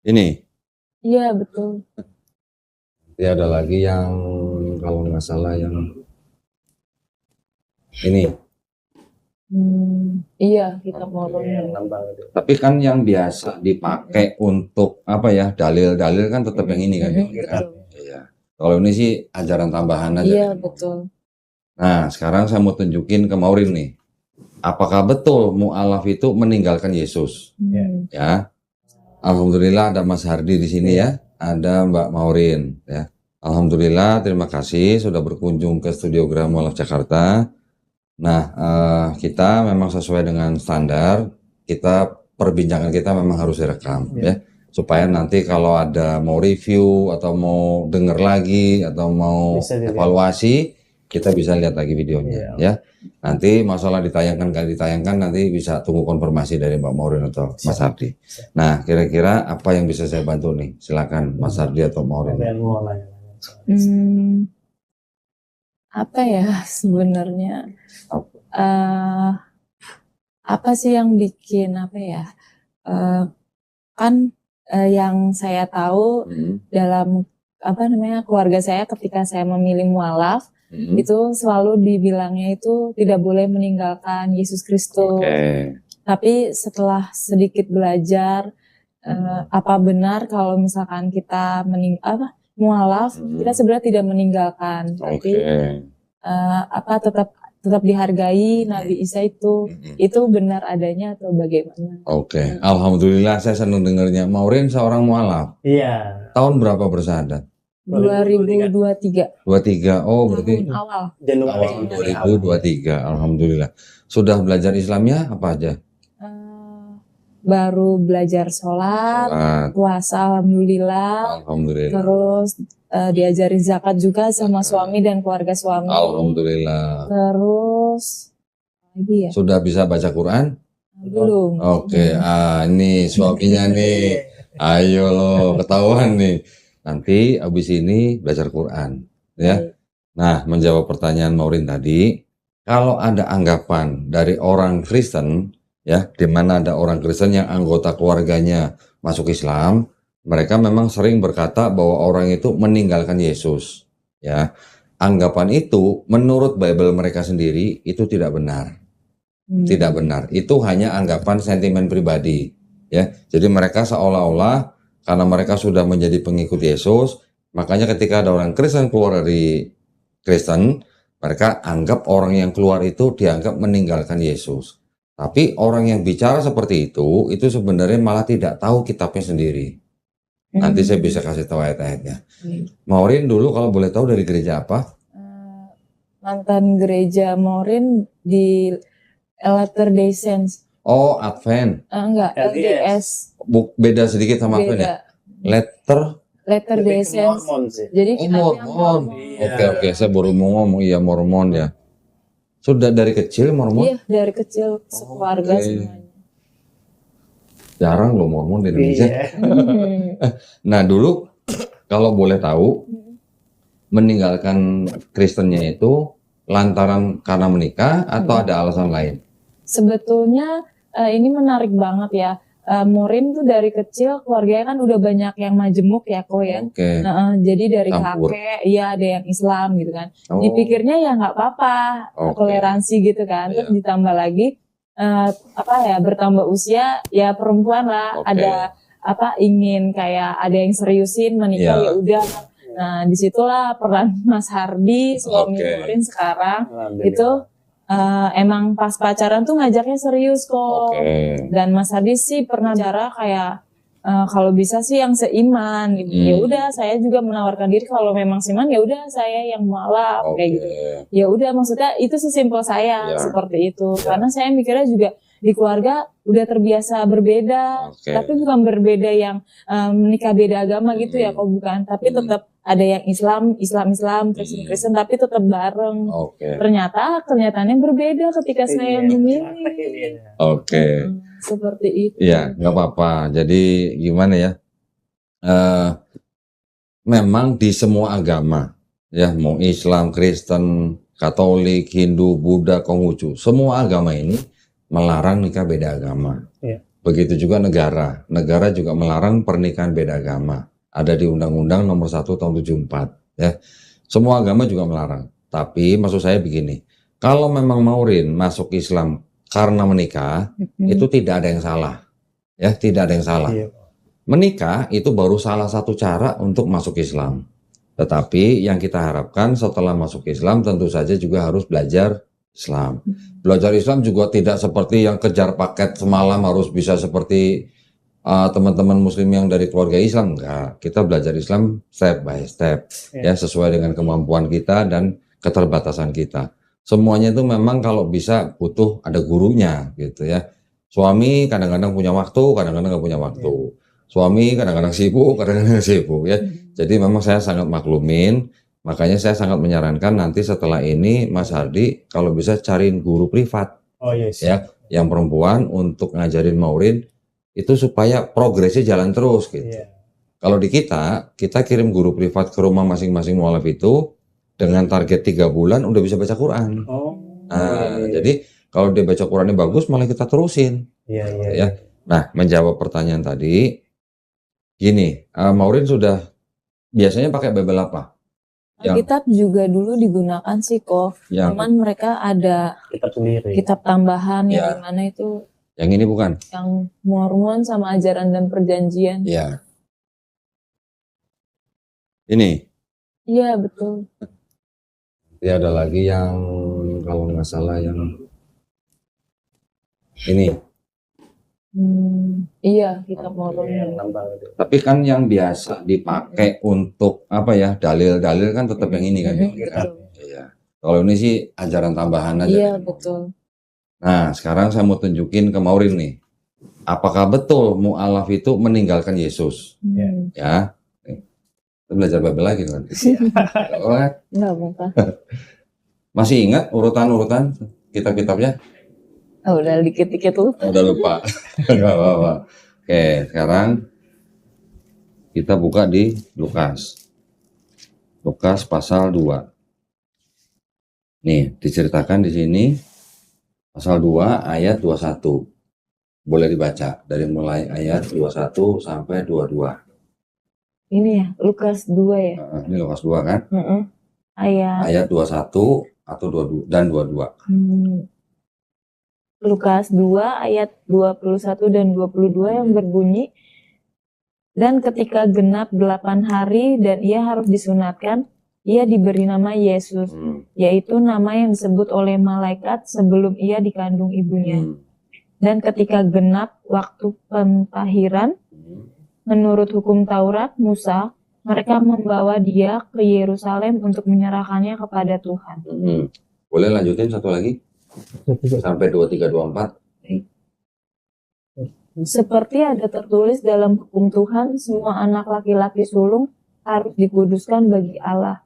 Ini. Iya betul. Ya ada lagi yang kalau nggak salah yang ini. Iya kita mormon. Tapi kan yang biasa dipakai untuk apa ya, dalil-dalil kan tetap yang ini kan. Iya. Kalau ini sih ajaran tambahan aja. Iya betul. Nah sekarang saya mau tunjukin ke Maureen nih. Apakah betul mu'alaf itu meninggalkan Yesus? Ya. Alhamdulillah ada Mas Hardi di sini ya. Ada Mbak Maureen ya. Alhamdulillah, terima kasih sudah berkunjung ke Studio Graha Mu'alaf Jakarta. Nah, kita memang sesuai dengan standar, perbincangan kita memang harus direkam ya. Supaya nanti kalau ada mau review atau mau denger lagi atau mau evaluasi, kita bisa lihat lagi videonya ya. Nanti masalah ditayangkan nggak ditayangkan nanti bisa tunggu konfirmasi dari Mbak Maureen atau Mas Hardi. Nah, kira-kira apa yang bisa saya bantu nih? Silakan Mas Hardi atau Maureen. Apa ya sebenarnya? Apa sih yang bikin apa ya? Kan yang saya tahu dalam apa namanya keluarga saya ketika saya memilih mualaf itu selalu dibilangnya itu tidak boleh meninggalkan Yesus Kristus. Tapi setelah sedikit belajar apa benar kalau misalkan kita mualaf kita sebenarnya tidak meninggalkan, tapi tetap dihargai Nabi Isa itu benar adanya atau bagaimana? Alhamdulillah saya senang dengarnya. Maureen seorang mualaf. Iya. Tahun berapa bersyahadat? 2023. 23. Oh berarti awal Januari 2023. Alhamdulillah. Sudah belajar Islamnya apa aja? Baru belajar sholat, puasa alhamdulillah. Terus diajarin zakat juga sama suami dan keluarga suami. Alhamdulillah. Terus lagi ya? Sudah bisa baca Quran? Belum. Ini suaminya nih. Ayo lo ketahuan nih. Nanti abis ini belajar Quran ya. Nah, menjawab pertanyaan Maureen tadi, kalau ada anggapan dari orang Kristen ya, di mana ada orang Kristen yang anggota keluarganya masuk Islam, mereka memang sering berkata bahwa orang itu meninggalkan Yesus ya. Anggapan itu menurut Bible mereka sendiri itu tidak benar. Tidak benar. Itu hanya anggapan sentimen pribadi ya. Jadi mereka seolah-olah karena mereka sudah menjadi pengikut Yesus, makanya ketika ada orang Kristen keluar dari Kristen, mereka anggap orang yang keluar itu dianggap meninggalkan Yesus. Tapi orang yang bicara seperti itu sebenarnya malah tidak tahu kitabnya sendiri. Nanti saya bisa kasih tahu ayat-ayatnya. Maureen dulu kalau boleh tahu dari gereja apa? Mantan gereja Maureen di Latter-day Saints. Oh, Advent. Enggak, LDS. Beda sedikit sama Advent ya? Latter-day Saints. Jadi Mormon. Oke, saya baru mau ngomong iya Mormon ya. Sudah dari kecil Mormon? Iya, dari kecil sekeluarga semuanya. Jarang loh Mormon di Indonesia. Nah, dulu kalau boleh tahu meninggalkan Kristennya itu lantaran karena menikah atau ada alasan lain? Sebetulnya ini menarik banget ya. Maureen tuh dari kecil keluarganya kan udah banyak yang majemuk ya kok ya. Jadi dari kakek, iya ada yang Islam gitu kan. Dipikirnya ya nggak apa-apa, toleransi gitu kan. Terus ditambah lagi bertambah usia ya perempuan lah, ada ingin kayak ada yang seriusin menikah ya udah. Nah disitulah peran Mas Hardi suami Maureen sekarang itu. Emang pas pacaran tuh ngajaknya serius kok. Dan Mas Hardi sih pernah bicara kayak kalau bisa sih yang seiman gitu. Ya udah saya juga menawarkan diri kalau memang seiman ya udah saya yang mualaf kayak gitu. Ya udah maksudnya itu sesimpel saya seperti itu. Karena saya mikirnya juga di keluarga udah terbiasa berbeda, tapi bukan berbeda yang menikah beda agama gitu ya kok bukan, tapi tetap ada yang Islam, Kristen, tapi tetap bareng. Ternyata kenyataannya berbeda ketika saya memilih. Seperti itu. Iya, nggak apa-apa. Jadi gimana ya? Memang di semua agama, ya mau Islam, Kristen, Katolik, Hindu, Buddha, Konghucu, semua agama ini melarang nikah beda agama. Begitu juga negara. Negara juga melarang pernikahan beda agama. Ada di Undang-Undang Nomor 1 Tahun 74. Ya. Semua agama juga melarang. Tapi maksud saya begini, kalau memang Maureen masuk Islam karena menikah, itu tidak ada yang salah. Ya, tidak ada yang salah. Menikah itu baru salah satu cara untuk masuk Islam. Tetapi yang kita harapkan setelah masuk Islam tentu saja juga harus belajar Islam. Belajar Islam juga tidak seperti yang kejar paket semalam harus bisa seperti teman-teman muslim yang dari keluarga Islam. Enggak, kita belajar Islam step by step, ya sesuai dengan kemampuan kita dan keterbatasan kita. Semuanya itu memang kalau bisa butuh ada gurunya gitu ya. Suami kadang-kadang punya waktu, kadang-kadang nggak punya waktu. Suami kadang-kadang sibuk, kadang-kadang sibuk ya. Jadi memang saya sangat maklumin, makanya saya sangat menyarankan nanti setelah ini Mas Hardi kalau bisa cariin guru privat. Ya, yang perempuan untuk ngajarin Maureen itu supaya progresnya jalan terus gitu. Kalau di kita kirim guru privat ke rumah masing-masing mualaf itu dengan target 3 bulan udah bisa baca Quran. Jadi kalau dia baca Qurannya bagus malah kita terusin. Ya. Nah, menjawab pertanyaan tadi, gini, Maureen sudah biasanya pakai Bible apa? Alkitab juga dulu digunakan sih kok. Cuman mereka ada kitab tambahan yang dimana itu. Yang ini bukan? Yang Mormon sama ajaran dan perjanjian. Iya. Ini? Iya betul. Nanti ada lagi yang kalau nggak salah yang ini. Iya, kitab Mormon. Tapi kan yang biasa dipakai untuk apa ya, dalil-dalil kan tetap yang ini kan. Iya. Kalau ini sih ajaran tambahan aja. Iya betul. Nah, sekarang saya mau tunjukin ke Maureen nih. Apakah betul mu'alaf itu meninggalkan Yesus? Ya. Kita belajar Bible lagi kan. Enggak apa-apa. Masih ingat urutan-urutan kitab-kitabnya? Oh, udah dikit-dikit lupa. Udah lupa. Enggak apa-apa. Oke, sekarang kita buka di Lukas. Lukas pasal 2. Nih, diceritakan di sini pasal 2 ayat 21. Boleh dibaca dari mulai ayat 21 sampai 22. Ini ya, Lukas 2 ya. Ini Lukas 2 kan? Ayat 21 atau 22 dan 22. Lukas 2 ayat 21 dan 22 yang berbunyi, dan ketika genap 8 hari dan ia harus disunatkan, ia diberi nama Yesus, yaitu nama yang disebut oleh malaikat sebelum ia dikandung ibunya. Dan ketika genap waktu pentahiran, menurut hukum Taurat Musa, mereka membawa dia ke Yerusalem untuk menyerahkannya kepada Tuhan. Boleh lanjutin satu lagi? Sampai 23-24. Seperti ada tertulis dalam hukum Tuhan, semua anak laki-laki sulung harus dikuduskan bagi Allah.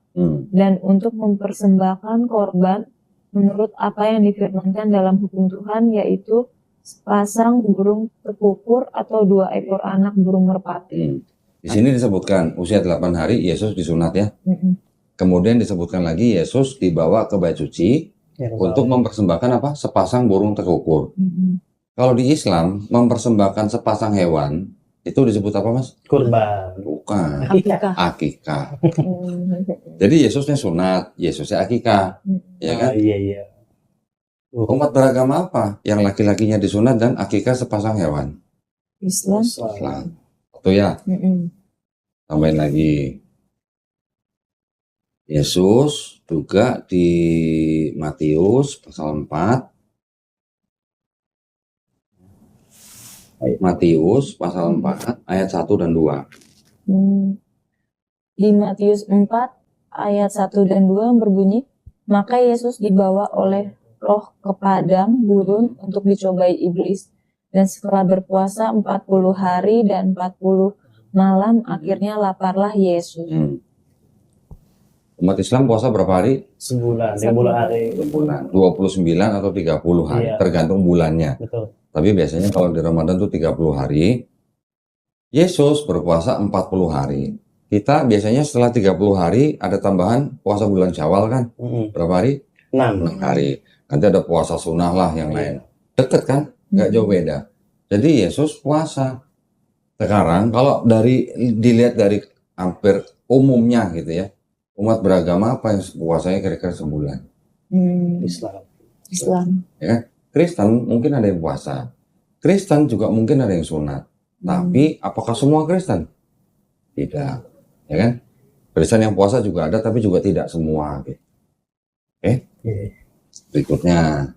Dan untuk mempersembahkan korban menurut apa yang difirmankan dalam hukum Tuhan, yaitu sepasang burung tekukur atau 2 ekor anak burung merpati. Di sini disebutkan usia 8 hari Yesus disunat ya. Kemudian disebutkan lagi Yesus dibawa ke bait suci untuk mempersembahkan apa? Sepasang burung tekukur. Kalau di Islam mempersembahkan sepasang hewan itu disebut apa Mas? Kurban. Bukan. Akikah. Jadi Yesusnya sunat, Yesusnya akikah, ya kan? Iya. Umat beragama apa yang laki-lakinya disunat dan akikah sepasang hewan? Islam. Itu ya. Tambahin lagi. Yesus juga di Matius pasal 4. Matius pasal 4 ayat 1 dan 2. Di Matius 4 ayat 1 dan 2 berbunyi, maka Yesus dibawa oleh Roh ke padang gurun untuk dicobai iblis, dan setelah berpuasa 40 hari dan 40 malam akhirnya laparlah Yesus. Umat Islam puasa berapa hari? Sebulan, 30 hari. Sebulan, 29 atau 30 hari, tergantung bulannya. Betul. Tapi biasanya kalau di Ramadan itu 30 hari. Yesus berpuasa 40 hari. Kita biasanya setelah 30 hari ada tambahan puasa bulan Syawal kan? Berapa hari? 6 hari. Nanti ada puasa sunnah lah yang lain. Deket kan? Nggak jauh beda. Jadi Yesus puasa. Sekarang kalau dilihat dari hampir umumnya gitu ya, umat beragama apa yang puasanya kira-kira sebulan? Islam. Ya kan? Kristen mungkin ada yang puasa. Kristen juga mungkin ada yang sunat. Tapi apakah semua Kristen? Tidak. Ya kan? Kristen yang puasa juga ada, tapi juga tidak semua. Oke. Berikutnya.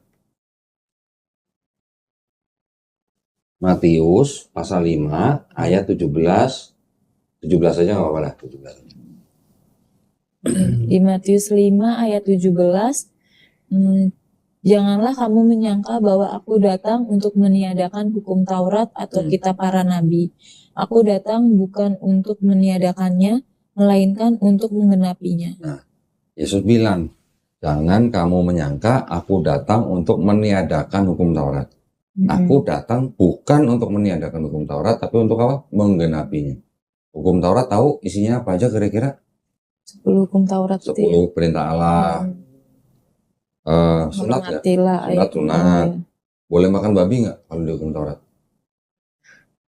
Matius pasal 5 ayat 17. 17 aja nggak apa-apa lah. 17. Di Matius 5 ayat 17, janganlah kamu menyangka bahwa aku datang untuk meniadakan hukum Taurat atau kitab para nabi. Aku datang bukan untuk meniadakannya, melainkan untuk menggenapinya. Nah, Yesus bilang, jangan kamu menyangka aku datang untuk meniadakan hukum Taurat. Aku datang bukan untuk meniadakan hukum Taurat, tapi untuk apa? Menggenapinya. Hukum Taurat tahu isinya apa aja kira-kira? 10 hukum Taurat 10 itu ya. perintah Allah. Sunat ya? Sunat. Boleh makan babi nggak kalau di hukum Taurat?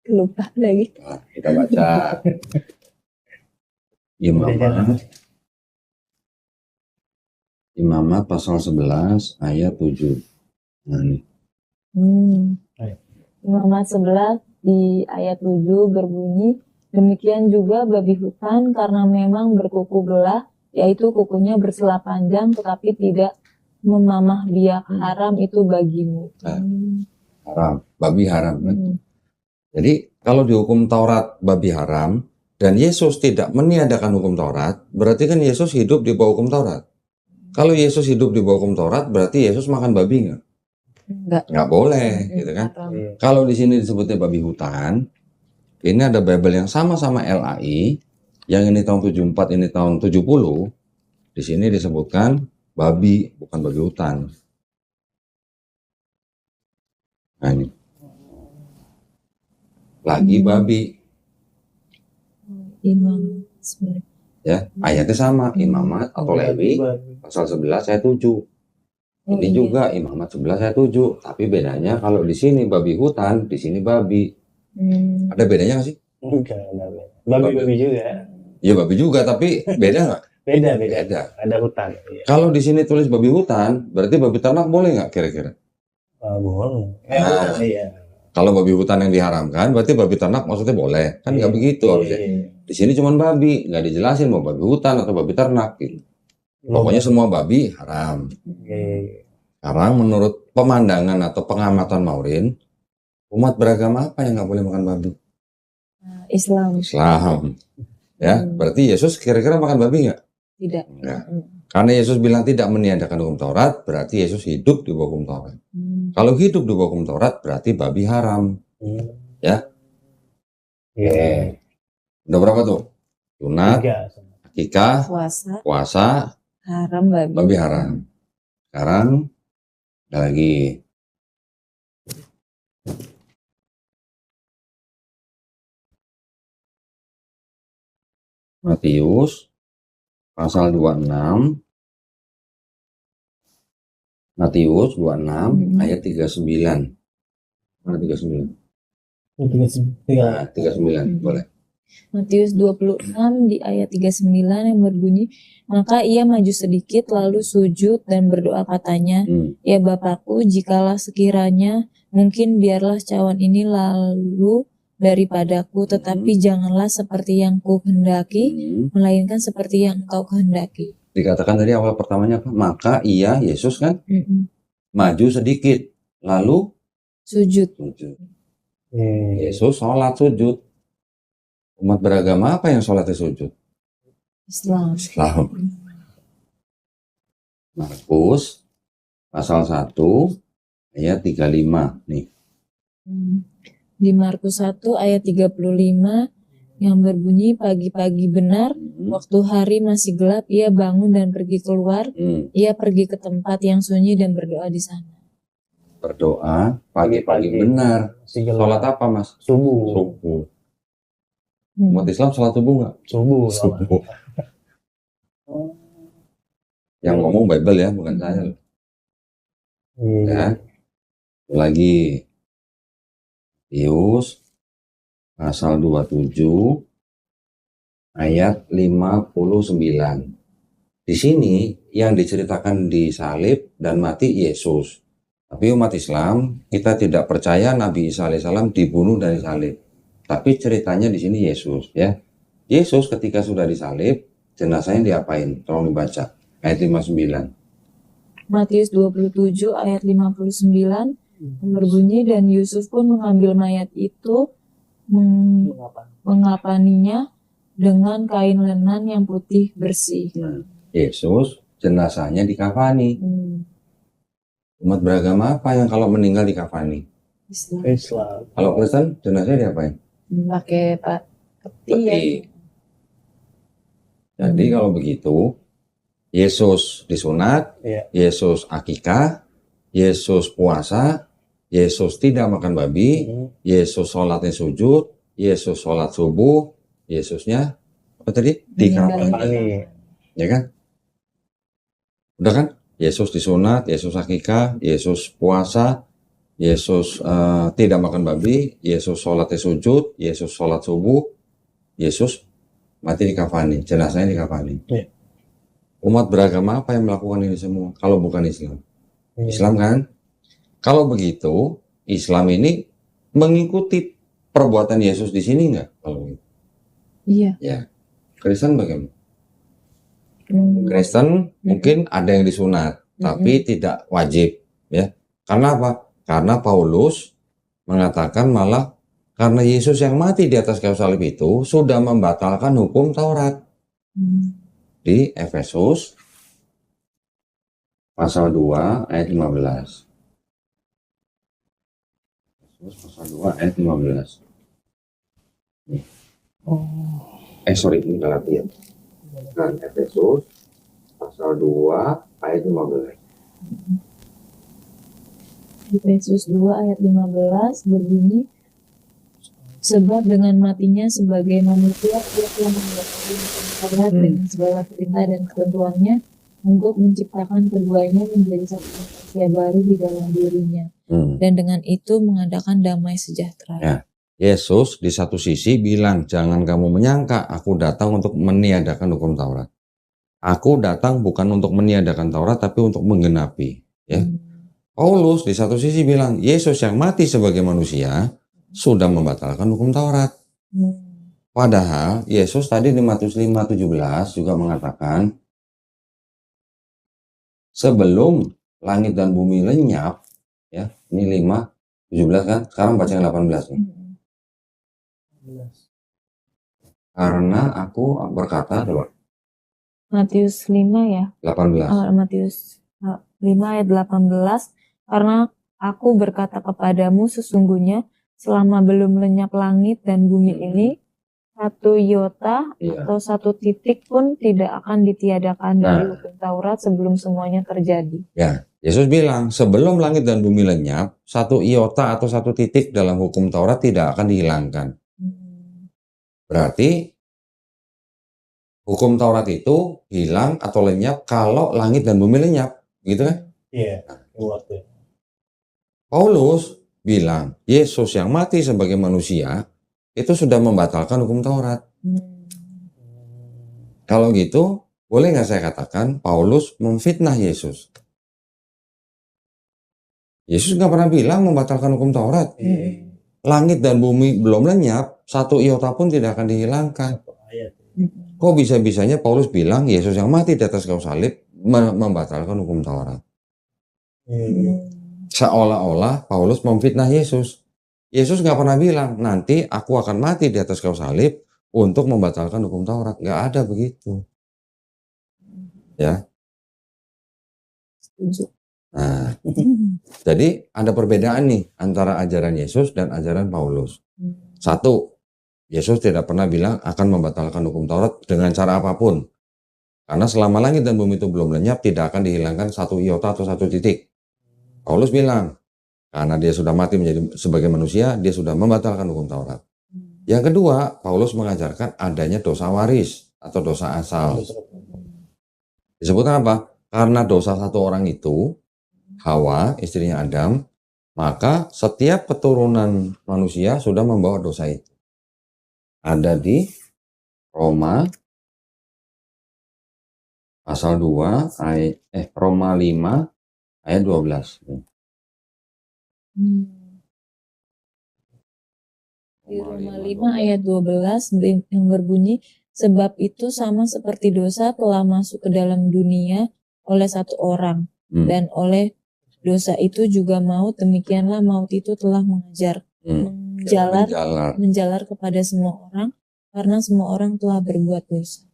Lupa lagi. Nah, kita baca. Imamat pasal 11 ayat 7. Nah, ini. Imamat 11 di ayat 7 berbunyi, demikian juga babi hutan karena memang berkuku belah, yaitu kukunya bersela panjang tetapi tidak memamah biak, haram itu bagimu. Haram, babi haram kan? Jadi kalau di hukum Taurat babi haram dan Yesus tidak meniadakan hukum Taurat, berarti kan Yesus hidup di bawah hukum Taurat. Kalau Yesus hidup di bawah hukum Taurat, berarti Yesus makan babi nggak? Nggak boleh, gitu kan? Kalau di sini disebutnya babi hutan, ini ada Bible yang sama-sama LAI, yang ini tahun 74, ini tahun 70. Di sini disebutkan babi, bukan babi hutan. Nah ini. Lagi babi. Imam. Ya, ayatnya sama, Imamat atau Lewi, pasal 11 ayat 7. Ini juga Imamat 11 ayat 7, tapi bedanya kalau di sini babi hutan, di sini babi. Ada bedanya nggak sih? Enggak, babi juga. Iya babi juga, tapi beda nggak? Beda. Ada hutan. Iya. Kalau di sini tulis babi hutan, berarti babi ternak boleh nggak kira-kira? Boleh. Iya. Kalau babi hutan yang diharamkan, berarti babi ternak maksudnya boleh. Kan nggak begitu harusnya. Di sini cuma babi, nggak dijelasin mau babi hutan atau babi ternak. Gitu. Pokoknya semua babi haram. Sekarang menurut pemandangan atau pengamatan Maureen, umat beragama apa yang nggak boleh makan babi? Islam. Ya, berarti Yesus kira-kira makan babi nggak? Tidak. Enggak. Karena Yesus bilang tidak meniadakan hukum Taurat, berarti Yesus hidup di bawah hukum Taurat. Kalau hidup di bawah hukum Taurat, berarti babi haram. Ya? Udah berapa tuh? Sunat, akikah, puasa, haram babi haram. Sekarang ada lagi. Matius pasal 26. Matius 26 ayat 39. Mana 39? 39, boleh. Matius 26 di ayat 39 yang berbunyi, maka ia maju sedikit lalu sujud dan berdoa katanya, ya Bapakku, jikalau sekiranya mungkin biarlah cawan ini lalu daripadaku, tetapi janganlah seperti yang ku kehendaki, melainkan seperti yang engkau kehendaki. Dikatakan tadi awal pertamanya apa? Maka ia, Yesus kan, maju sedikit, lalu sujud. Yesus sholat sujud. Umat beragama apa yang sholatnya sujud? Islam. Markus pasal 1 ayat 35 nih. Di Markus 1 ayat 35 yang berbunyi, pagi-pagi benar, waktu hari masih gelap, ia bangun dan pergi keluar. Ia pergi ke tempat yang sunyi dan berdoa di sana. Berdoa pagi-pagi benar. Sholat apa mas? Subuh. Umat Islam sholat subuh nggak? Subuh. Yang ngomong Bible ya, bukan saya. Ya. Lagi Matius pasal 27 ayat 59. Di sini yang diceritakan di salib dan mati Yesus. Tapi umat Islam kita tidak percaya Nabi Isa alaihissalam dibunuh dari salib. Tapi ceritanya di sini Yesus, ya. Yesus ketika sudah disalib, jenazahnya diapain? Tolong dibaca ayat 59. Matius 27 ayat 59 berbunyi, dan Yusuf pun mengambil mayat itu, mengapaninya dengan kain lenan yang putih bersih. Yesus jenazahnya dikafani. Umat beragama apa yang kalau meninggal dikafani? Islam. Kalau Kristen jenazahnya diapain? Pakai peti ya. Jadi kalau begitu Yesus disunat, Yesus akikah, Yesus puasa, Yesus tidak makan babi, Yesus sholatnya sujud, Yesus sholat subuh, Yesusnya apa tadi? Dikafani. Ya kan? Udah kan? Yesus disunat, Yesus akikah, Yesus puasa, Yesus tidak makan babi, Yesus sholatnya sujud, Yesus sholat subuh, Yesus mati dikafani, jenazahnya dikafani. Umat beragama apa yang melakukan ini semua? Kalau bukan Islam. Islam kan? Kalau begitu, Islam ini mengikuti perbuatan Yesus di sini nggak? Kalau gitu. Iya. Ya. Kristen bagaimana? Kristen mungkin ada yang disunat, tapi tidak wajib, ya. Karena apa? Karena Paulus mengatakan malah karena Yesus yang mati di atas kayu salib itu sudah membatalkan hukum Taurat. Di Efesus pasal 2 ayat 15. Efesus pasal 2 ayat 15. Nih. Ini Galatia. Dan Efesus pasal 2 ayat 15. Efesus 2 ayat 15 berbunyi, sebab dengan matinya sebagai manusia ia telah mengetahui Taurat dengan segala perintah dan ketentuannya untuk menciptakan keduanya menjadi satu manusia baru di dalam dirinya, dan dengan itu mengadakan damai sejahtera. Ya. Yesus di satu sisi bilang, jangan kamu menyangka aku datang untuk meniadakan hukum Taurat. Aku datang bukan untuk meniadakan Taurat, tapi untuk menggenapi. Ya. Paulus di satu sisi bilang, Yesus yang mati sebagai manusia sudah membatalkan hukum Taurat. Padahal Yesus tadi di Matius 5:17 juga mengatakan, sebelum langit dan bumi lenyap, ya, ini 5:17 kan, sekarang baca yang 18 nih. Karena aku berkata, coba. Matius 5 ya? 18. Matius 5 ayat 18, karena aku berkata kepadamu sesungguhnya selama belum lenyap langit dan bumi ini, satu iota atau satu titik pun tidak akan ditiadakan dari hukum Taurat sebelum semuanya terjadi. Ya, Yesus bilang sebelum langit dan bumi lenyap, satu iota atau satu titik dalam hukum Taurat tidak akan dihilangkan. Berarti hukum Taurat itu hilang atau lenyap kalau langit dan bumi lenyap, gitu kan? Iya. Paulus bilang Yesus yang mati sebagai manusia itu sudah membatalkan hukum Taurat. Kalau gitu, boleh nggak saya katakan Paulus memfitnah Yesus? Yesus nggak pernah bilang membatalkan hukum Taurat. Langit dan bumi belum lenyap, satu iota pun tidak akan dihilangkan. Kok bisa-bisanya Paulus bilang Yesus yang mati di atas kayu salib membatalkan hukum Taurat? Seolah-olah Paulus memfitnah Yesus. Yesus nggak pernah bilang nanti aku akan mati di atas kayu salib untuk membatalkan hukum Taurat. Nggak ada begitu. Ya. Nah, jadi ada perbedaan nih antara ajaran Yesus dan ajaran Paulus. Satu, Yesus tidak pernah bilang akan membatalkan hukum Taurat dengan cara apapun. Karena selama langit dan bumi itu belum lenyap, tidak akan dihilangkan satu iota atau satu titik. Paulus bilang, karena dia sudah mati menjadi sebagai manusia, dia sudah membatalkan hukum Taurat. Yang kedua, Paulus mengajarkan adanya dosa waris atau dosa asal. Disebutkan apa? Karena dosa satu orang itu, Hawa, istrinya Adam, Maka setiap keturunan manusia sudah membawa dosa itu. Ada di Roma pasal 2 ayat Roma 5 ayat 12. Di Roma 5 ayat 12 yang berbunyi, sebab itu sama seperti dosa telah masuk ke dalam dunia oleh satu orang, dan oleh dosa itu juga maut, demikianlah maut itu telah menjalar kepada semua orang, karena semua orang telah berbuat dosa.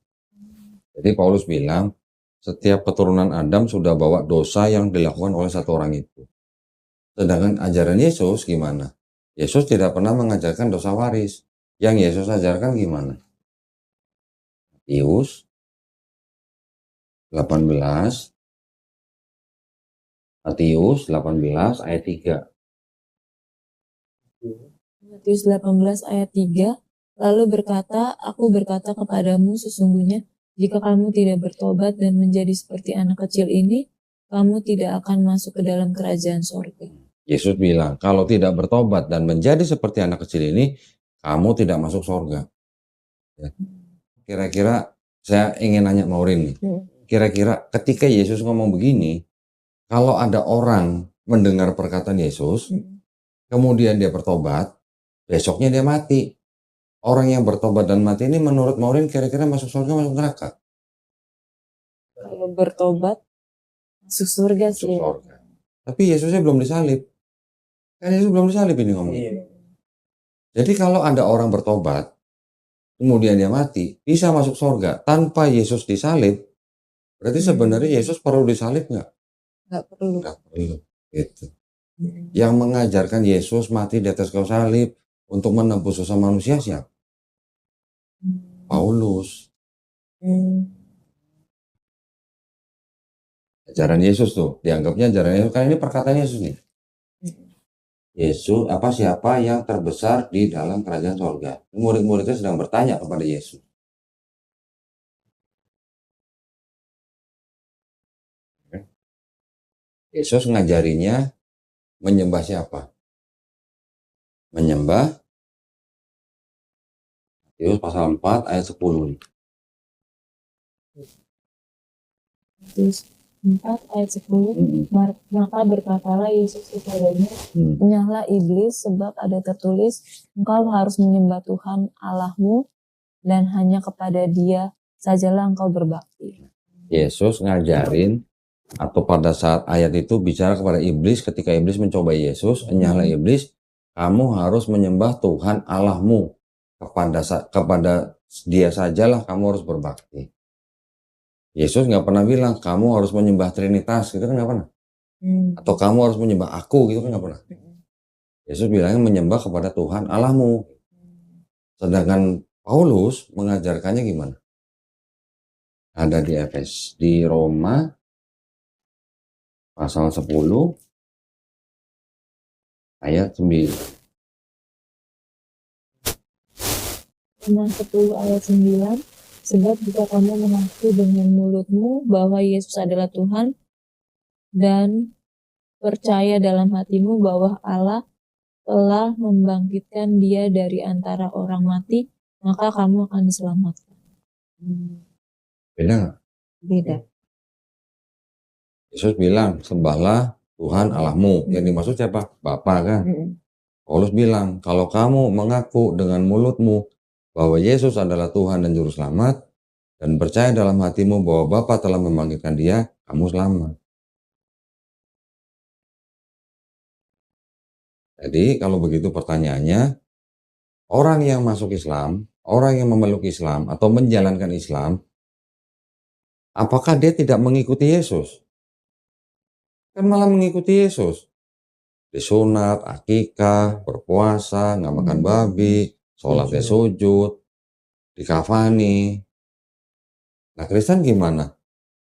Jadi Paulus bilang, setiap keturunan Adam sudah bawa dosa yang dilakukan oleh satu orang itu. Sedangkan ajaran Yesus gimana? Yesus tidak pernah mengajarkan dosa waris. Yang Yesus ajarkan gimana? Matius 18 ayat 3. Matius 18 ayat 3, lalu aku berkata kepadamu, sesungguhnya jika kamu tidak bertobat dan menjadi seperti anak kecil ini, kamu tidak akan masuk ke dalam kerajaan sorga. Yesus bilang, kalau tidak bertobat dan menjadi seperti anak kecil ini, kamu tidak masuk sorga. Ya. Kira-kira saya ingin nanya Maureen nih, kira-kira ketika Yesus ngomong begini, kalau ada orang mendengar perkataan Yesus, kemudian dia bertobat, besoknya dia mati. Orang yang bertobat dan mati ini menurut Maureen kira-kira masuk surga, masuk neraka? Kalau bertobat, masuk surga sih. Masuk surga. Tapi Yesusnya belum disalib. Kan Yesus belum disalib ini ngomong. Jadi kalau ada orang bertobat, kemudian dia mati, bisa masuk surga tanpa Yesus disalib, berarti sebenarnya Yesus perlu disalib nggak? Nggak perlu. Nggak perlu. Gitu. Yang mengajarkan Yesus mati di atas kayu salib untuk menebus dosa manusia siapa? Paulus. Ajaran Yesus tuh, dianggapnya ajaran Yesus, kan ini perkataan Yesus nih. Yesus, siapa yang terbesar di dalam kerajaan surga? Murid-muridnya sedang bertanya kepada Yesus. Yesus ngajarinya menyembah siapa? Menyembah Matius pasal 4 ayat 10. Matius 4 ayat 10, maka berkatalah Yesus kepadanya, menyahlah iblis, sebab ada tertulis, engkau harus menyembah Tuhan Allahmu dan hanya kepada Dia sajalah engkau berbakti. Yesus ngajarin, atau pada saat ayat itu bicara kepada iblis, ketika iblis mencoba Yesus, menyahlah iblis, kamu harus menyembah Tuhan Allahmu, kepada Dia sajalah kamu harus berbakti. Yesus nggak pernah bilang kamu harus menyembah Trinitas, gitu kan nggak pernah. Atau kamu harus menyembah aku, gitu kan nggak pernah. Yesus bilangnya menyembah kepada Tuhan Allahmu. Sedangkan Paulus mengajarkannya gimana? Ada di Roma pasal 10 ayat 9. Roma 10 ayat 9. Sebab jika kamu mengaku dengan mulutmu bahwa Yesus adalah Tuhan dan percaya dalam hatimu bahwa Allah telah membangkitkan Dia dari antara orang mati, maka kamu akan diselamatkan. Beda nggak? Beda. Yesus bilang, sembahlah Tuhan Allahmu. Yang dimaksud siapa? Bapa kan? Paulus bilang, kalau kamu mengaku dengan mulutmu bahwa Yesus adalah Tuhan dan Juru Selamat, dan percaya dalam hatimu bahwa Bapa telah membangkitkan Dia, kamu selamat. Jadi kalau begitu pertanyaannya, orang yang masuk Islam, orang yang memeluk Islam atau menjalankan Islam, apakah dia tidak mengikuti Yesus? Kan malah mengikuti Yesus. Disunat, akikah, berpuasa, nggak makan babi, sholatnya sujud, dikafani. Nah Kristen gimana?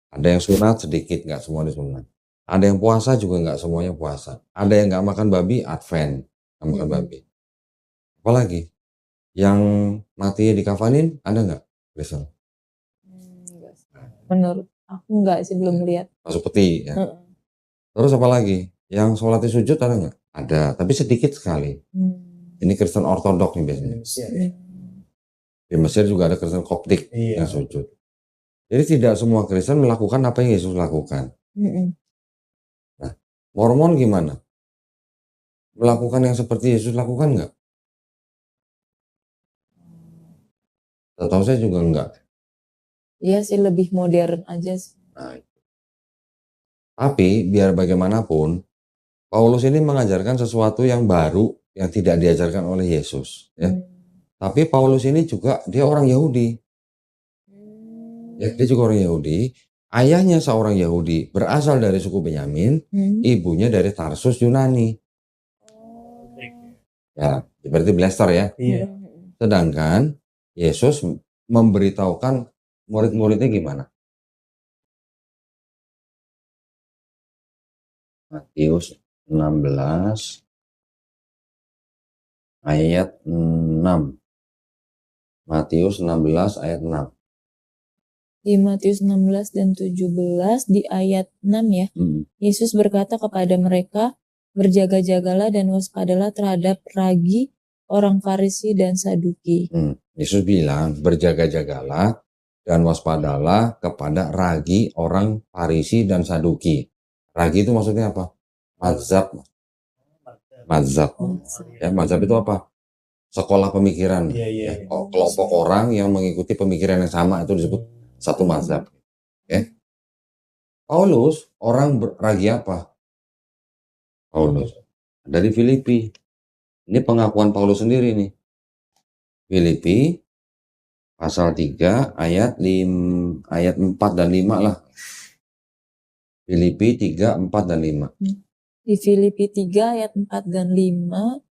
Ada yang sunat sedikit, nggak semua disunat. Ada yang puasa juga nggak semuanya puasa. Ada yang nggak makan babi, Advent, nggak makan babi. Apalagi yang mati dikafanin, ada nggak Kristen? Menurut aku nggak sih, belum lihat. Masuk peti ya. Terus apalagi? Yang sholatnya sujud ada nggak? Ada, tapi sedikit sekali. Ini Kristen Ortodok nih biasanya. Di Mesir juga ada Kristen Koptik yang sujud. Jadi tidak semua Kristen melakukan apa yang Yesus lakukan. Nah, Mormon gimana? Melakukan yang seperti Yesus lakukan nggak? Tahu saya juga enggak. Iya sih, lebih modern aja sih. Nah, tapi biar bagaimanapun, Paulus ini mengajarkan sesuatu yang baru yang tidak diajarkan oleh Yesus. Ya. Tapi Paulus ini juga dia orang Yahudi. Ya, dia juga orang Yahudi. Ayahnya seorang Yahudi, berasal dari suku Benyamin, ibunya dari Tarsus Yunani. Ya, seperti Blaster ya. Sedangkan Yesus memberitahukan murid-muridnya gimana? Matius 16 ayat 6. Matius 16 ayat 6. Di Matius 16 dan 17 di ayat 6 ya. Yesus berkata kepada mereka, berjaga-jagalah dan waspadalah terhadap ragi orang Farisi dan Saduki. Yesus bilang, berjaga-jagalah dan waspadalah kepada ragi orang Farisi dan Saduki. Ragi itu maksudnya apa? Mazhab. Ya, mazhab itu apa? Sekolah pemikiran. Ya, kelompok orang yang mengikuti pemikiran yang sama itu disebut satu mazhab. Ya. Paulus orang ragi apa? Paulus dari Filipi. Ini pengakuan Paulus sendiri nih. Filipi pasal 3 ayat 4 dan 5 lah. Filipi 3, 4 dan 5. Di Filipi 3 ayat 4 dan 5.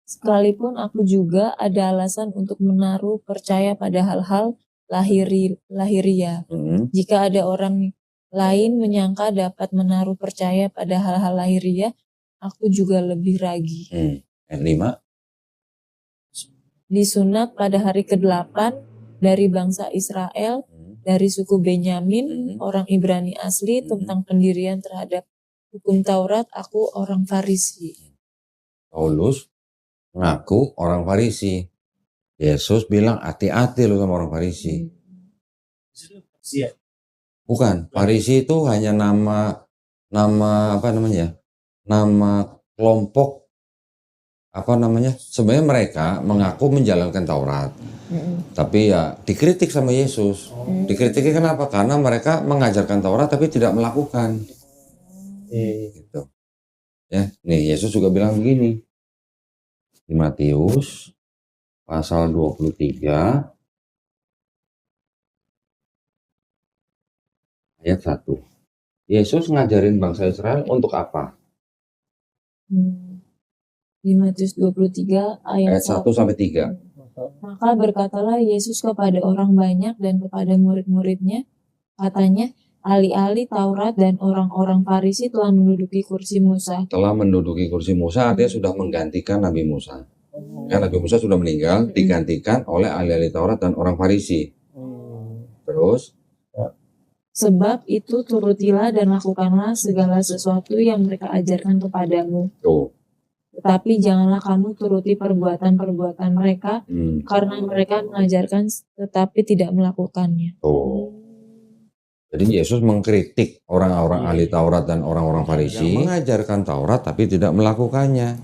Sekalipun aku juga ada alasan untuk menaruh percaya pada hal-hal lahiria. Jika ada orang lain menyangka dapat menaruh percaya pada hal-hal lahiria, aku juga lebih ragi. Ayat 5. Disunat pada hari ke-8 dari bangsa Israel, dari suku Benyamin, orang Ibrani asli, tentang pendirian terhadap hukum Taurat, aku orang Farisi. Paulus mengaku orang Farisi. Yesus bilang hati-hati lu sama orang Farisi. Bukan, Farisi itu hanya nama apa namanya? Nama kelompok apa namanya? Sebenarnya mereka mengaku menjalankan Taurat. Tapi ya dikritik sama Yesus. Dikritiknya kenapa? Karena mereka mengajarkan Taurat tapi tidak melakukan. Gitu. Ya, nih Yesus juga bilang begini. Di Matius pasal 23 ayat 1. Yesus ngajarin bangsa Israel untuk apa? Di Matius 23 ayat 1 sampai 3. Maka berkatalah Yesus kepada orang banyak dan kepada murid-muridnya, katanya, ahli-ahli Taurat dan orang-orang Farisi telah menduduki kursi Musa. Telah menduduki kursi Musa artinya sudah menggantikan Nabi Musa. Kan Nabi Musa sudah meninggal, digantikan oleh ahli-ahli Taurat dan orang Farisi. Terus? Sebab itu turutilah dan lakukanlah segala sesuatu yang mereka ajarkan kepadamu. Tetapi janganlah kamu turuti perbuatan-perbuatan mereka, karena mereka mengajarkan tetapi tidak melakukannya. Jadi Yesus mengkritik orang-orang ahli Taurat dan orang-orang Farisi yang mengajarkan Taurat tapi tidak melakukannya.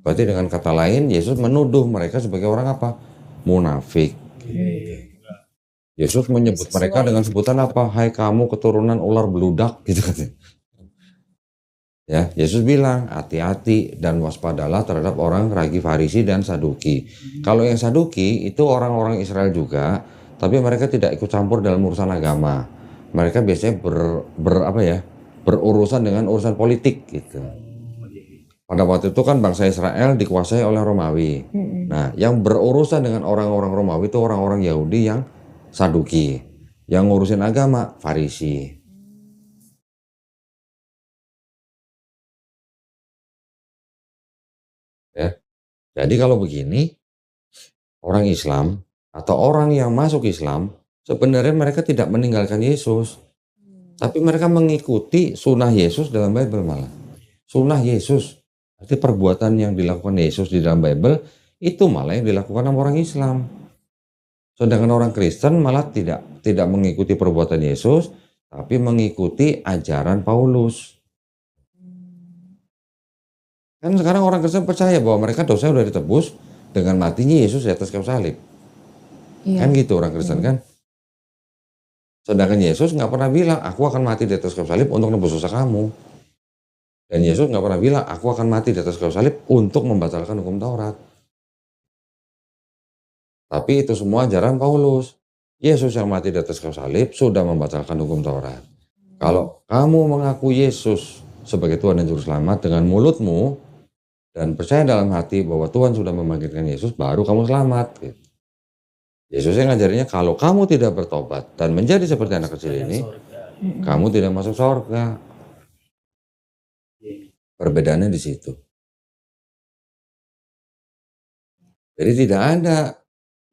Berarti dengan kata lain Yesus menuduh mereka sebagai orang apa? Munafik. Yesus menyebut mereka dengan sebutan apa? Hai kamu keturunan ular beludak gitu kan. Ya, Yesus bilang hati-hati dan waspadalah terhadap orang ragi Farisi dan Saduki. Kalau yang Saduki itu orang-orang Israel juga, tapi mereka tidak ikut campur dalam urusan agama. Mereka biasanya berurusan dengan urusan politik gitu. Pada waktu itu kan bangsa Israel dikuasai oleh Romawi. Nah, yang berurusan dengan orang-orang Romawi itu orang-orang Yahudi yang Saduki. Yang ngurusin agama Farisi. Ya. Jadi kalau begini, orang Islam atau orang yang masuk Islam sebenarnya mereka tidak meninggalkan Yesus. Tapi mereka mengikuti sunnah Yesus dalam Bible malah. Sunnah Yesus. Arti perbuatan yang dilakukan Yesus di dalam Bible itu malah yang dilakukan sama orang Islam. Sedangkan orang Kristen malah tidak mengikuti perbuatan Yesus, tapi mengikuti ajaran Paulus. Kan sekarang orang Kristen percaya bahwa mereka dosa sudah ditebus dengan matinya Yesus di atas kayu salib. Kan gitu orang Kristen kan. Sedangkan Yesus nggak pernah bilang, aku akan mati di atas kayu salib untuk nebus dosa kamu. Dan Yesus nggak pernah bilang, aku akan mati di atas kayu salib untuk membatalkan hukum Taurat. Tapi itu semua ajaran Paulus. Yesus yang mati di atas kayu salib sudah membatalkan hukum Taurat. Kalau kamu mengaku Yesus sebagai Tuhan dan Juru Selamat dengan mulutmu, dan percaya dalam hati bahwa Tuhan sudah membangkitkan Yesus, baru kamu selamat. Gitu. Yesus yang ngajarinya, kalau kamu tidak bertobat dan menjadi seperti anak kecil ini, kamu tidak masuk surga. Perbedaannya di situ. Jadi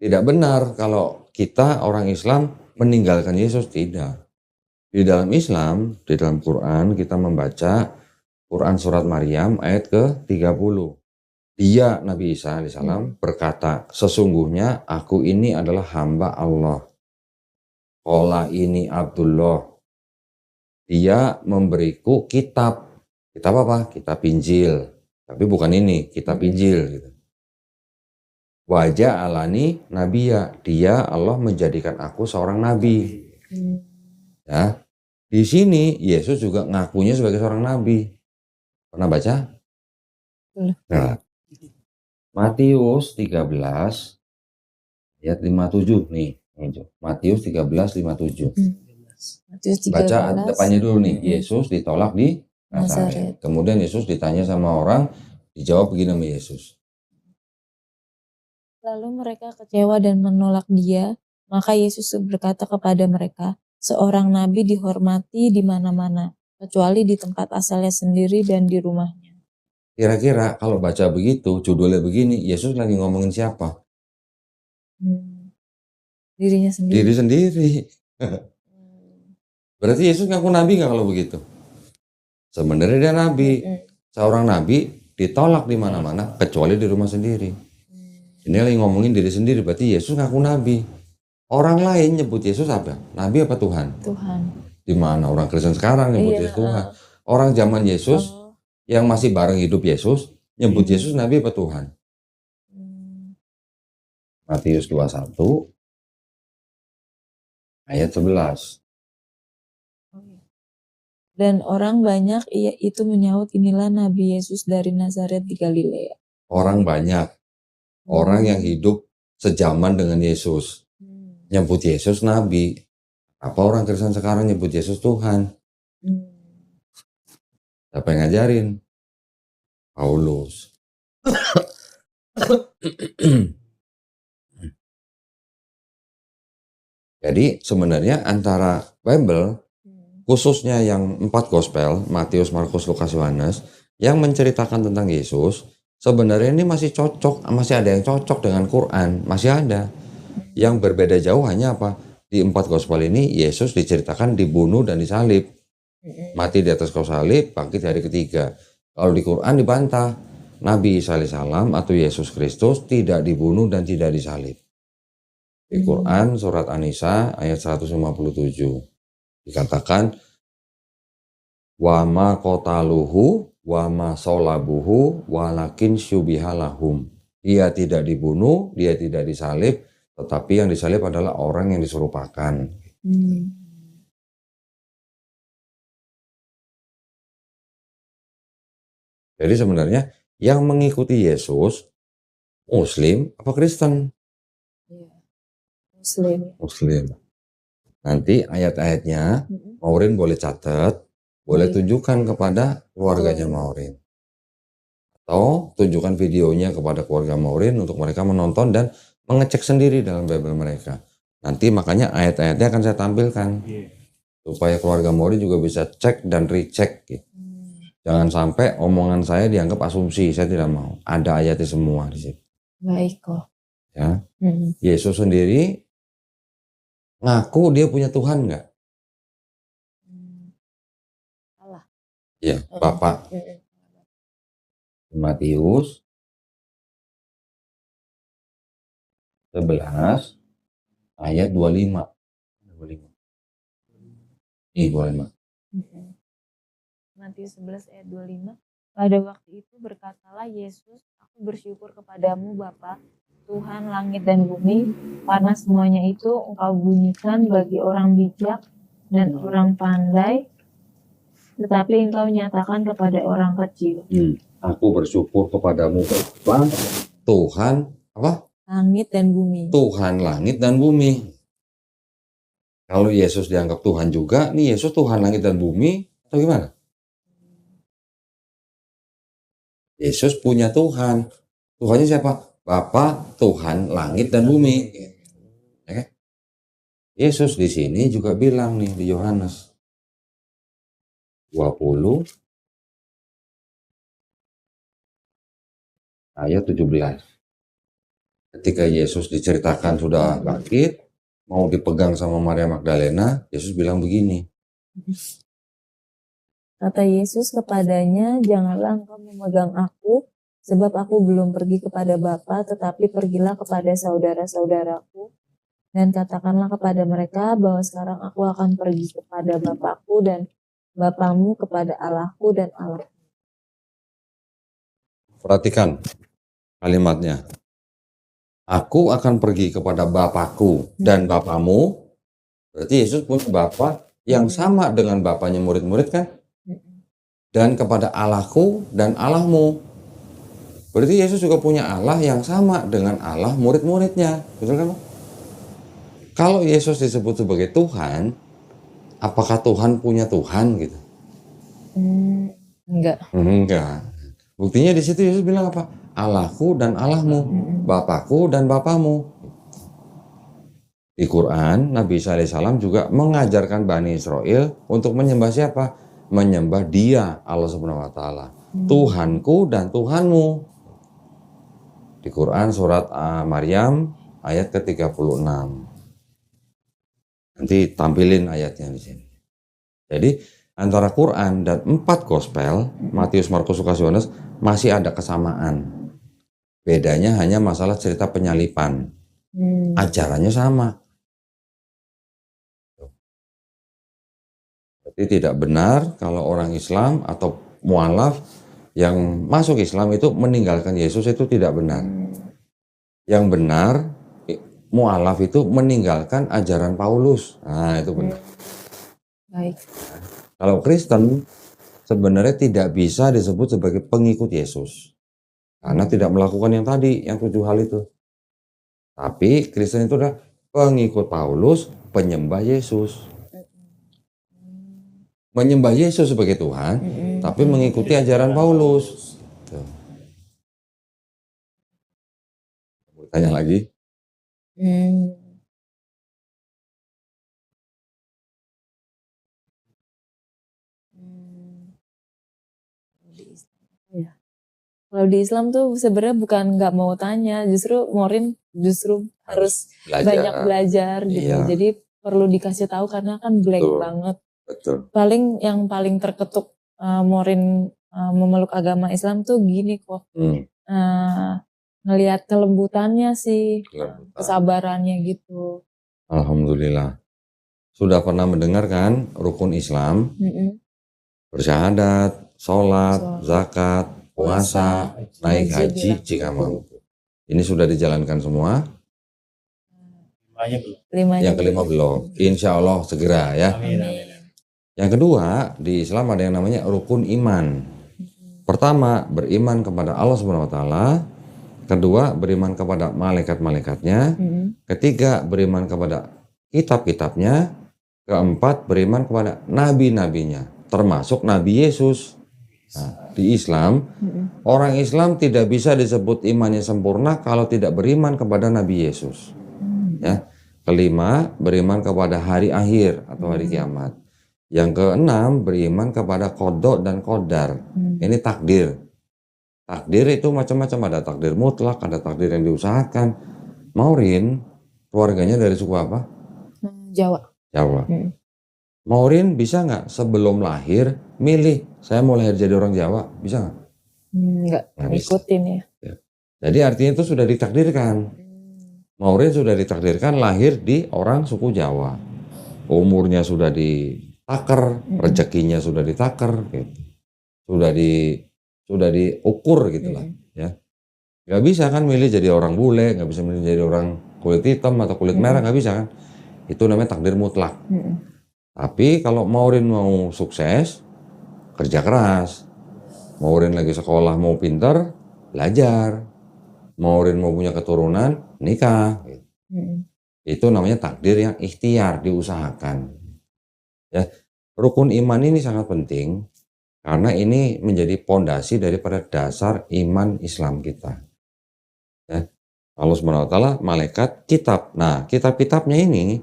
tidak benar kalau kita orang Islam meninggalkan Yesus, tidak. Di dalam Islam, di dalam Quran kita membaca Quran surat Maryam ayat ke-30. Dia, Nabi Isa alaihissalam, berkata, sesungguhnya aku ini adalah hamba Allah. Qala ini Abdullah. Dia memberiku kitab. Kitab apa? Kitab Injil. Tapi bukan ini, kitab Injil. Gitu. Wajah alani nabiya. Dia, Allah menjadikan aku seorang nabi. Ya. Di sini Yesus juga ngakunya sebagai seorang nabi. Pernah baca? Nah, Matius 13 ayat 57 nih. Matius 13 57. Baca depannya dulu nih. Yesus ditolak di Nazaret. Kemudian Yesus ditanya sama orang, dijawab begini sama Yesus. Lalu mereka kecewa dan menolak dia, maka Yesus berkata kepada mereka, seorang nabi dihormati di mana-mana, kecuali di tempat asalnya sendiri dan di rumahnya. Kira-kira kalau baca begitu, judulnya begini, Yesus lagi ngomongin siapa? Dirinya sendiri. Diri sendiri. Berarti Yesus ngaku nabi nggak kalau begitu? Sebenarnya dia nabi. Seorang nabi ditolak di mana-mana, kecuali di rumah sendiri. Ini lagi ngomongin diri sendiri, berarti Yesus ngaku nabi. Orang lain nyebut Yesus apa? Nabi apa Tuhan? Tuhan. Di mana orang Kristen sekarang nyebut Yesus Tuhan? Orang zaman Yesus yang masih bareng hidup Yesus nyebut Yesus nabi apa Tuhan? Matius 21 ayat 11. Dan orang banyak itu menyaut, inilah Nabi Yesus dari Nazaret di Galilea. Orang banyak, orang yang hidup sejaman dengan Yesus nyebut Yesus nabi. Apa orang Kristen sekarang nyebut Yesus Tuhan? Siapa yang ngajarin? Paulus. Jadi sebenarnya antara Bible, khususnya yang 4 gospel, Matius, Markus, Lukas, Yohanes, yang menceritakan tentang Yesus, sebenarnya ini masih cocok, masih ada yang cocok dengan Quran, masih ada. Yang berbeda jauh hanya apa? Di 4 gospel ini Yesus diceritakan dibunuh dan disalib. Mati di atas kayu salib, bangkit hari ketiga. Kalau di Quran dibantah, Nabi Isa alaihissalam atau Yesus Kristus tidak dibunuh dan tidak disalib. Di Quran surat An-Nisa ayat 157 dikatakan wa ma qataluhu wa ma salabuhu walakin syubihalahum. Dia tidak dibunuh, dia tidak disalib, tetapi yang disalib adalah orang yang diserupakan. Jadi sebenarnya yang mengikuti Yesus Muslim apa Kristen? Muslim. Nanti ayat-ayatnya Maureen boleh catat, boleh tunjukkan kepada keluarganya Maureen. Atau tunjukkan videonya kepada keluarga Maureen untuk mereka menonton dan mengecek sendiri dalam Bible mereka. Nanti makanya ayat-ayatnya akan saya tampilkan. Supaya keluarga Maureen juga bisa cek dan recheck gitu. Jangan sampai omongan saya dianggap asumsi, saya tidak mau. Ada ayatnya semua di situ. Baik kok. Ya. Yesus sendiri ngaku dia punya Tuhan nggak? Ya, Bapak. Matius 11 ayat 25. 25. Nih, 25. Matius 11 ayat 25. Pada waktu itu berkatalah Yesus, aku bersyukur kepadamu Bapa, Tuhan langit dan bumi, karena semuanya itu engkau bunyikan bagi orang bijak dan orang pandai, tetapi engkau nyatakan kepada orang kecil. Aku bersyukur kepadamu Bapa, Tuhan apa? Langit dan bumi. Tuhan langit dan bumi. Kalau Yesus dianggap Tuhan juga, nih Yesus Tuhan langit dan bumi, atau gimana? Yesus punya Tuhan. Tuhannya siapa? Bapa, Tuhan langit dan bumi. Ya, Yesus di sini juga bilang nih di Yohanes 20 ayat 17. Ketika Yesus diceritakan sudah bangkit, mau dipegang sama Maria Magdalena, Yesus bilang begini. Kata Yesus kepadanya, janganlah engkau memegang aku, sebab aku belum pergi kepada Bapa, tetapi pergilah kepada saudara-saudaraku, dan katakanlah kepada mereka bahwa sekarang aku akan pergi kepada Bapakku dan Bapamu, kepada Allahku dan Allah. Perhatikan kalimatnya. Aku akan pergi kepada Bapakku dan Bapamu. Berarti Yesus punya Bapa yang sama dengan Bapaknya murid-murid kan? Dan kepada Allahku dan Allahmu. Berarti Yesus juga punya Allah yang sama dengan Allah murid-muridnya. Betul kan? Kalau Yesus disebut sebagai Tuhan, apakah Tuhan punya Tuhan gitu? Enggak. Enggak. Buktinya di situ Yesus bilang apa? Allahku dan Allahmu, Bapakku dan Bapamu. Di Quran, Nabi Isa alaihissalam juga mengajarkan Bani Israel untuk menyembah siapa? Menyembah Dia, Allah Subhanahu wa taala. Tuhanku dan Tuhanmu. Di Quran surat Maryam ayat ke-36. Nanti tampilin ayatnya di sini. Jadi antara Quran dan 4 gospel, Matius, Markus, Lukas, Yohanes, masih ada kesamaan. Bedanya hanya masalah cerita penyalipan. Ajarannya sama. Jadi tidak benar kalau orang Islam atau mualaf yang masuk Islam itu meninggalkan Yesus, itu tidak benar. Yang benar, mualaf itu meninggalkan ajaran Paulus. Nah, itu benar. Baik. Kalau Kristen sebenarnya tidak bisa disebut sebagai pengikut Yesus. Karena tidak melakukan yang tadi, yang 7 hal itu. Tapi Kristen itu adalah pengikut Paulus, penyembah Yesus. Menyembah Yesus sebagai Tuhan, tapi mengikuti ajaran Paulus. Tuh. Tanya lagi. Kalau di Islam tuh sebenarnya bukan nggak mau tanya, justru Morin harus banyak belajar gitu. Iya. Jadi perlu dikasih tahu karena kan blank Betul. banget. Betul. Yang paling terketuk Morin memeluk agama Islam tuh gini kok. Ngelihat kelembutannya sih, kesabarannya gitu. Alhamdulillah. Sudah pernah mendengar kan rukun Islam? Bersyahadat, sholat, zakat, puasa, naik haji jika mampu. Ini sudah dijalankan semua. Yang kelima belum. Insya Allah segera ya. Yang kedua, di Islam ada yang namanya rukun iman. Pertama, beriman kepada Allah Subhanahu wa taala. Kedua, beriman kepada malaikat-malaikatnya. Ketiga, beriman kepada kitab-kitabnya. Keempat, beriman kepada nabi-nabinya, termasuk Nabi Yesus. Nah, di Islam, orang Islam tidak bisa disebut imannya sempurna kalau tidak beriman kepada Nabi Yesus. Ya. Kelima, beriman kepada hari akhir atau hari kiamat. Yang keenam, beriman kepada qada dan qadar. Ini takdir. Takdir itu macam-macam, ada takdir mutlak, ada takdir yang diusahakan. Maureen, keluarganya dari suku apa? Jawa. Jawa. Maureen bisa nggak sebelum lahir milih, saya mau lahir jadi orang Jawa, bisa nggak? Nggak ngikutin ya. Jadi artinya itu sudah ditakdirkan. Maureen sudah ditakdirkan lahir di orang suku Jawa. Umurnya sudah ditakar, rezekinya sudah ditakar, gitu. Sudah diukur gitulah, ya. Nggak bisa kan milih jadi orang bule, nggak bisa milih jadi orang kulit hitam atau kulit merah, nggak bisa kan? Itu namanya takdir mutlak. Tapi kalau Maureen mau sukses, kerja keras. Maureen lagi sekolah mau pinter, belajar. Maureen mau punya keturunan, nikah. Itu namanya takdir yang ikhtiar, diusahakan. Ya, rukun iman ini sangat penting karena ini menjadi pondasi daripada dasar iman Islam kita. Ya, Allah SWT, malaikat, kitab. Nah, kitab-kitabnya ini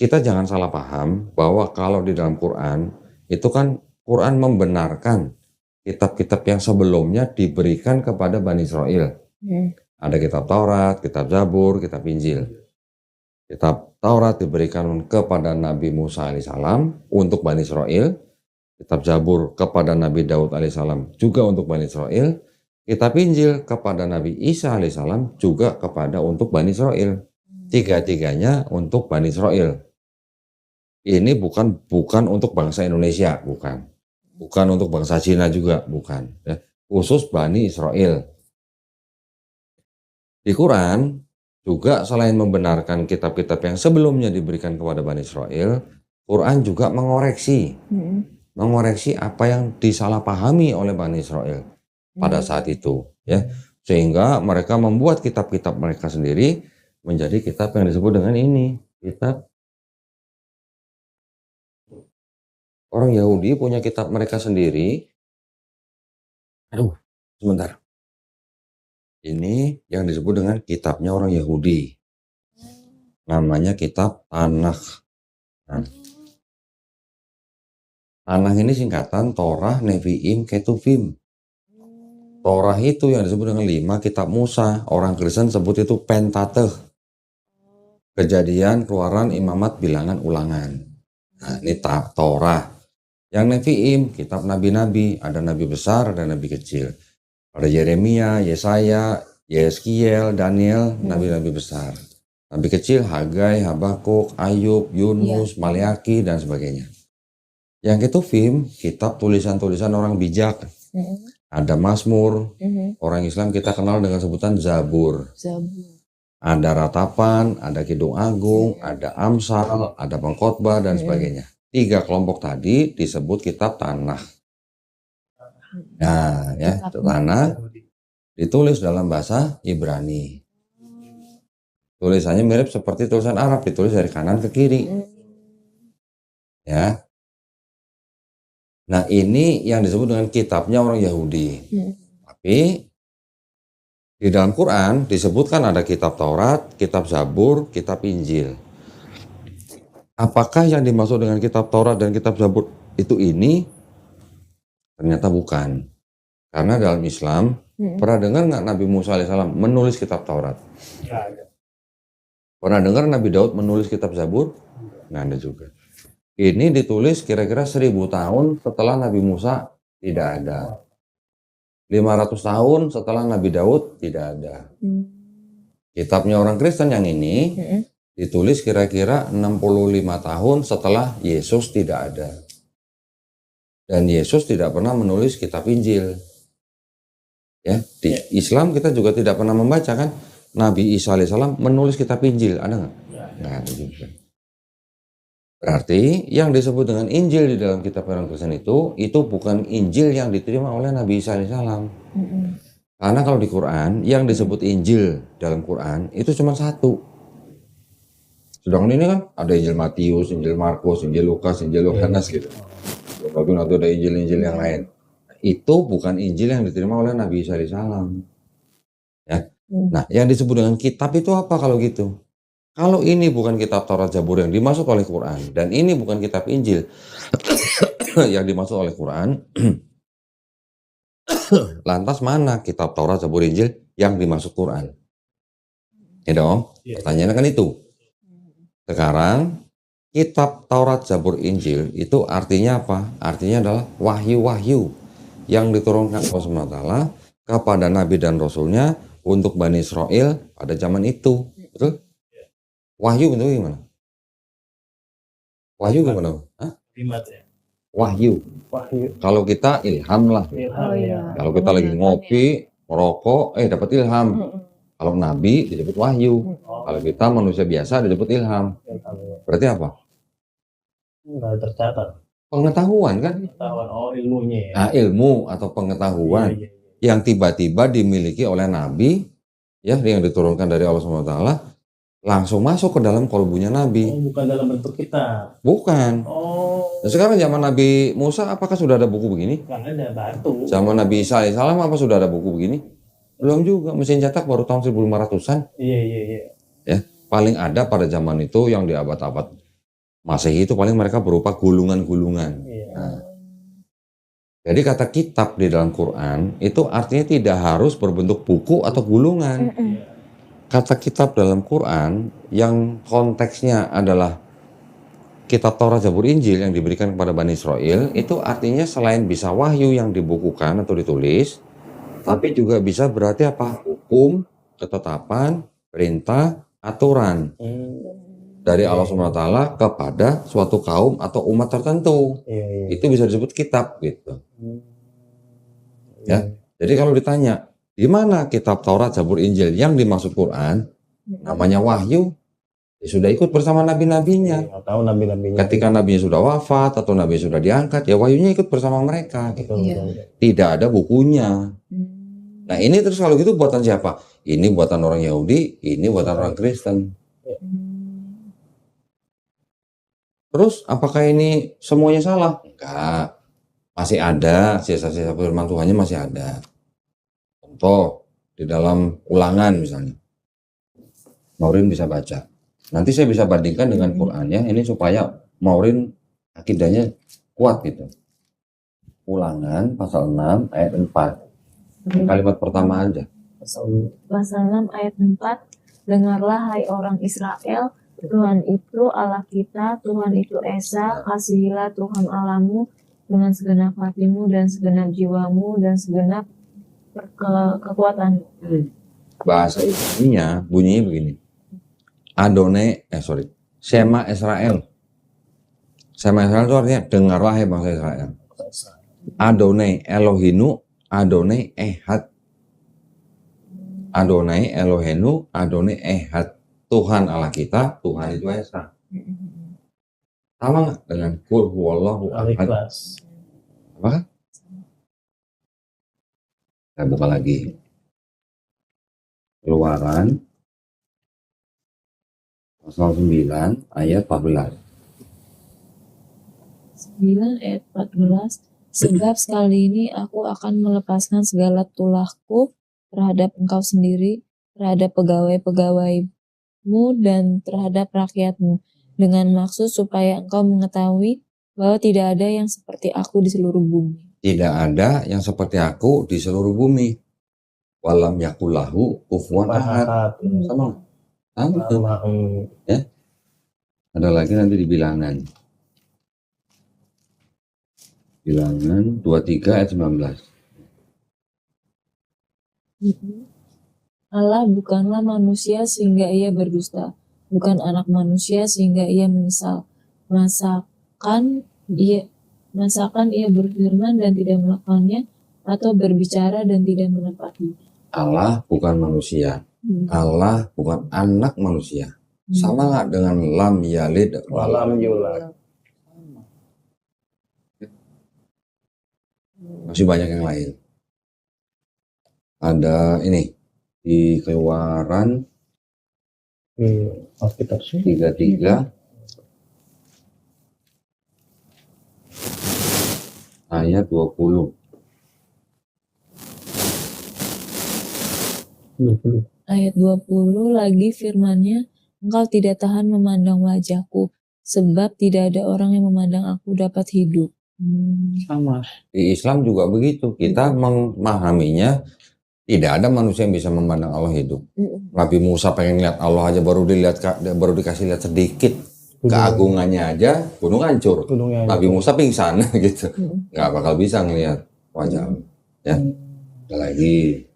kita jangan salah paham bahwa kalau di dalam Quran itu kan Quran membenarkan kitab-kitab yang sebelumnya diberikan kepada Bani Israel. Ada kitab Taurat, kitab Zabur, kitab Injil. Kitab Taurat diberikan kepada Nabi Musa alaihissalam untuk Bani Israel. Kitab Zabur kepada Nabi Daud alaihissalam juga untuk Bani Israel. Kitab Injil kepada Nabi Isa alaihissalam juga untuk Bani Israel. Tiga-tiganya untuk Bani Israel. Ini bukan untuk bangsa Indonesia, bukan untuk bangsa Cina juga, bukan. Ya. Khusus Bani Israel. Di Quran juga selain membenarkan kitab-kitab yang sebelumnya diberikan kepada Bani Israel, Quran juga mengoreksi apa yang disalahpahami oleh Bani Israel pada saat itu, ya, sehingga mereka membuat kitab-kitab mereka sendiri menjadi kitab yang disebut dengan ini, kitab. Orang Yahudi punya kitab mereka sendiri. Aduh, sebentar. Ini yang disebut dengan kitabnya orang Yahudi. Namanya kitab Tanakh. Nah, Tanakh ini singkatan Torah, Nevi'im, Ketuvim. Torah itu yang disebut dengan 5 kitab Musa. Orang Kristen sebut itu Pentateuch. Kejadian, Keluaran, Imamat, Bilangan, Ulangan. Nah, ini Torah. Yang Nevi'im, kitab nabi-nabi, ada nabi besar, ada nabi kecil. Ada Yeremia, Yesaya, Yeskiel, Daniel, nabi-nabi besar. Nabi kecil, Hagai, Habakuk, Ayub, Yunus, Maleaki, dan sebagainya. Yang Ketuvim, kitab tulisan-tulisan orang bijak. Ada Mazmur, orang Islam kita kenal dengan sebutan Zabur. Ada Ratapan, ada Kidung Agung, ada Amsal, ada Pengkhotbah, dan sebagainya. 3 kelompok tadi disebut kitab Tanakh. Nah, ya, Tanakh ditulis dalam bahasa Ibrani. Tulisannya mirip seperti tulisan Arab, ditulis dari kanan ke kiri. Ya. Nah, ini yang disebut dengan kitabnya orang Yahudi. Tapi di dalam Quran disebutkan ada kitab Taurat, kitab Zabur, kitab Injil. Apakah yang dimaksud dengan kitab Taurat dan kitab Zabur itu ini? Ternyata bukan. Karena dalam Islam, pernah dengar nggak Nabi Musa alaihissalam menulis kitab Taurat? Nggak ada. Pernah dengar Nabi Daud menulis kitab Zabur? Nggak ada juga. Ini ditulis kira-kira 1000 tahun setelah Nabi Musa tidak ada. 500 tahun setelah Nabi Daud tidak ada. Kitabnya orang Kristen yang ini ditulis kira-kira 65 tahun setelah Yesus tidak ada. Dan Yesus tidak pernah menulis kitab Injil. Ya, di Islam kita juga tidak pernah membaca kan Nabi Isa alaihissalam menulis kitab Injil, ada nggak? Nggak ada juga. Berarti yang disebut dengan Injil di dalam kitab orang Kristen itu bukan Injil yang diterima oleh Nabi Isa alaihissalam. Karena kalau di Quran yang disebut Injil dalam Quran itu cuma 1. Sedangkan ini kan ada Injil Matius, Injil Markus, Injil Lukas, Injil Yohanes gitu. Lalu nanti ada Injil-Injil yang lain. Itu bukan Injil yang diterima oleh Nabi Isa alaihissalam. Ya. Nah, yang disebut dengan kitab itu apa kalau gitu? Kalau ini bukan kitab Taurat Zabur yang dimaksud oleh Quran dan ini bukan kitab Injil yang dimaksud oleh Quran, lantas mana kitab Taurat Zabur Injil yang dimaksud Quran? Ya dong, pertanyaannya kan itu. Sekarang kitab Taurat, Zabur, Injil itu artinya apa? Artinya adalah wahyu-wahyu yang diturunkan Allah SWT kepada Nabi dan Rasulnya untuk Bani Israel pada zaman itu. Betul? Wahyu itu gimana? Wahyu gimana? Hah? Kalimat ya. Wahyu. Wahyu. Kalau kita ilham lah. Oh iya. Kalau kita lagi ngopi, merokok, dapat ilham. Kalau Nabi disebut wahyu. Kalau kita manusia biasa disebut ilham. Berarti apa? Nggak tercatat. Pengetahuan kan? Pengetahuan, ilmunya ya. Nah, ilmu atau pengetahuan Iya. yang tiba-tiba dimiliki oleh Nabi, ya, yang diturunkan dari Allah SWT, langsung masuk ke dalam kolbunya Nabi. Oh, bukan dalam bentuk kita. Bukan. Oh, Nah, sekarang zaman Nabi Musa, apakah sudah ada buku begini? nggak ada batu. Zaman Nabi Isa alaihissalam, apa sudah ada buku begini? Belum juga. Mesin cetak baru tahun 1500-an. Iya. Ya, paling ada pada zaman itu yang di abad-abad Masehi itu paling mereka berupa gulungan-gulungan. Iya. Nah, jadi kata kitab di dalam Quran itu artinya tidak harus berbentuk buku atau gulungan. Kata kitab dalam Quran yang konteksnya adalah kitab Taurat, Zabur, Injil yang diberikan kepada Bani Israel, itu artinya selain bisa wahyu yang dibukukan atau ditulis, tapi juga bisa berarti apa? Hukum, ketetapan, perintah, aturan dari Allah SWT kepada suatu kaum atau umat tertentu. Iya. Itu bisa disebut kitab gitu. Ya. Jadi kalau ditanya, di mana kitab Taurat, Zabur, Injil yang dimaksud Quran, namanya wahyu, ya sudah ikut bersama nabi-nabinya. Nggak tahu nabi-nabinya. Ketika nabinya sudah wafat atau nabi sudah diangkat, ya wahyunya ikut bersama mereka. Gitu. Betul. Tidak ada bukunya. Nah ini terus kalau gitu buatan siapa? Ini buatan orang Yahudi, ini buatan orang Kristen. Terus apakah ini semuanya salah? Enggak. Masih ada sisa-sisa firman Tuhannya, masih ada. Contoh di dalam Ulangan misalnya. Maureen bisa baca. Nanti saya bisa bandingkan dengan Qurannya ini supaya Maureen akidahnya kuat gitu. Ulangan pasal 6 ayat 4. Kalimat pertama aja. Pasal 6 ayat 4. Dengarlah hai orang Israel, Tuhan itu Allah kita, Tuhan itu Esa, kasihilah Tuhan Allahmu dengan segenap hatimu dan segenap jiwamu dan segenap kekuatanmu. Bahasa Ibraninya bunyinya begini. Shema Israel. Shema Israel itu artinya dengarlah hai bangsa Israel. Adonai Elohinu, Adonai Ehad. Adonai Elohenu, Adonai Ehad. Tuhan Allah kita, Tuhan itu Esa. Sama nggak dengan Qul huwallahu ahad? Apa? Saya buka lagi. Keluaran pasal 9 ayat 14. 9 ayat 14. Sebab sekali ini aku akan melepaskan segala tulahku terhadap engkau sendiri, terhadap pegawai-pegawaimu dan terhadap rakyatmu, dengan maksud supaya engkau mengetahui bahwa tidak ada yang seperti aku di seluruh bumi. Tidak ada yang seperti aku di seluruh bumi. Walam yakulahu kufuwan ahad. Sama. Ya. Ada lagi nanti di bilangan. Bilangan 23 ayat 19. Allah bukanlah manusia sehingga ia berdusta, bukan anak manusia sehingga ia menyesal. Masakan ia berfirman dan tidak melakukannya, atau berbicara dan tidak menepati. Allah bukan manusia. Allah bukan anak manusia. Sama nggak dengan lam yalid walam yulad? Masih banyak yang lain. Ada ini di Keluaran 33 ayat 20. Ayat 20 lagi firman-Nya, engkau tidak tahan memandang wajahku, sebab tidak ada orang yang memandang aku dapat hidup. Sama. Di Islam juga begitu. Kita memahaminya tidak ada manusia yang bisa memandang Allah hidup. Nabi Musa pengen lihat Allah aja baru dikasih lihat sedikit. keagungannya aja gunung hancur. Gunungnya Nabi hancur. Musa pingsan gitu. Nggak bakal bisa ngelihat wajah Allah. Ya. Ada lagi.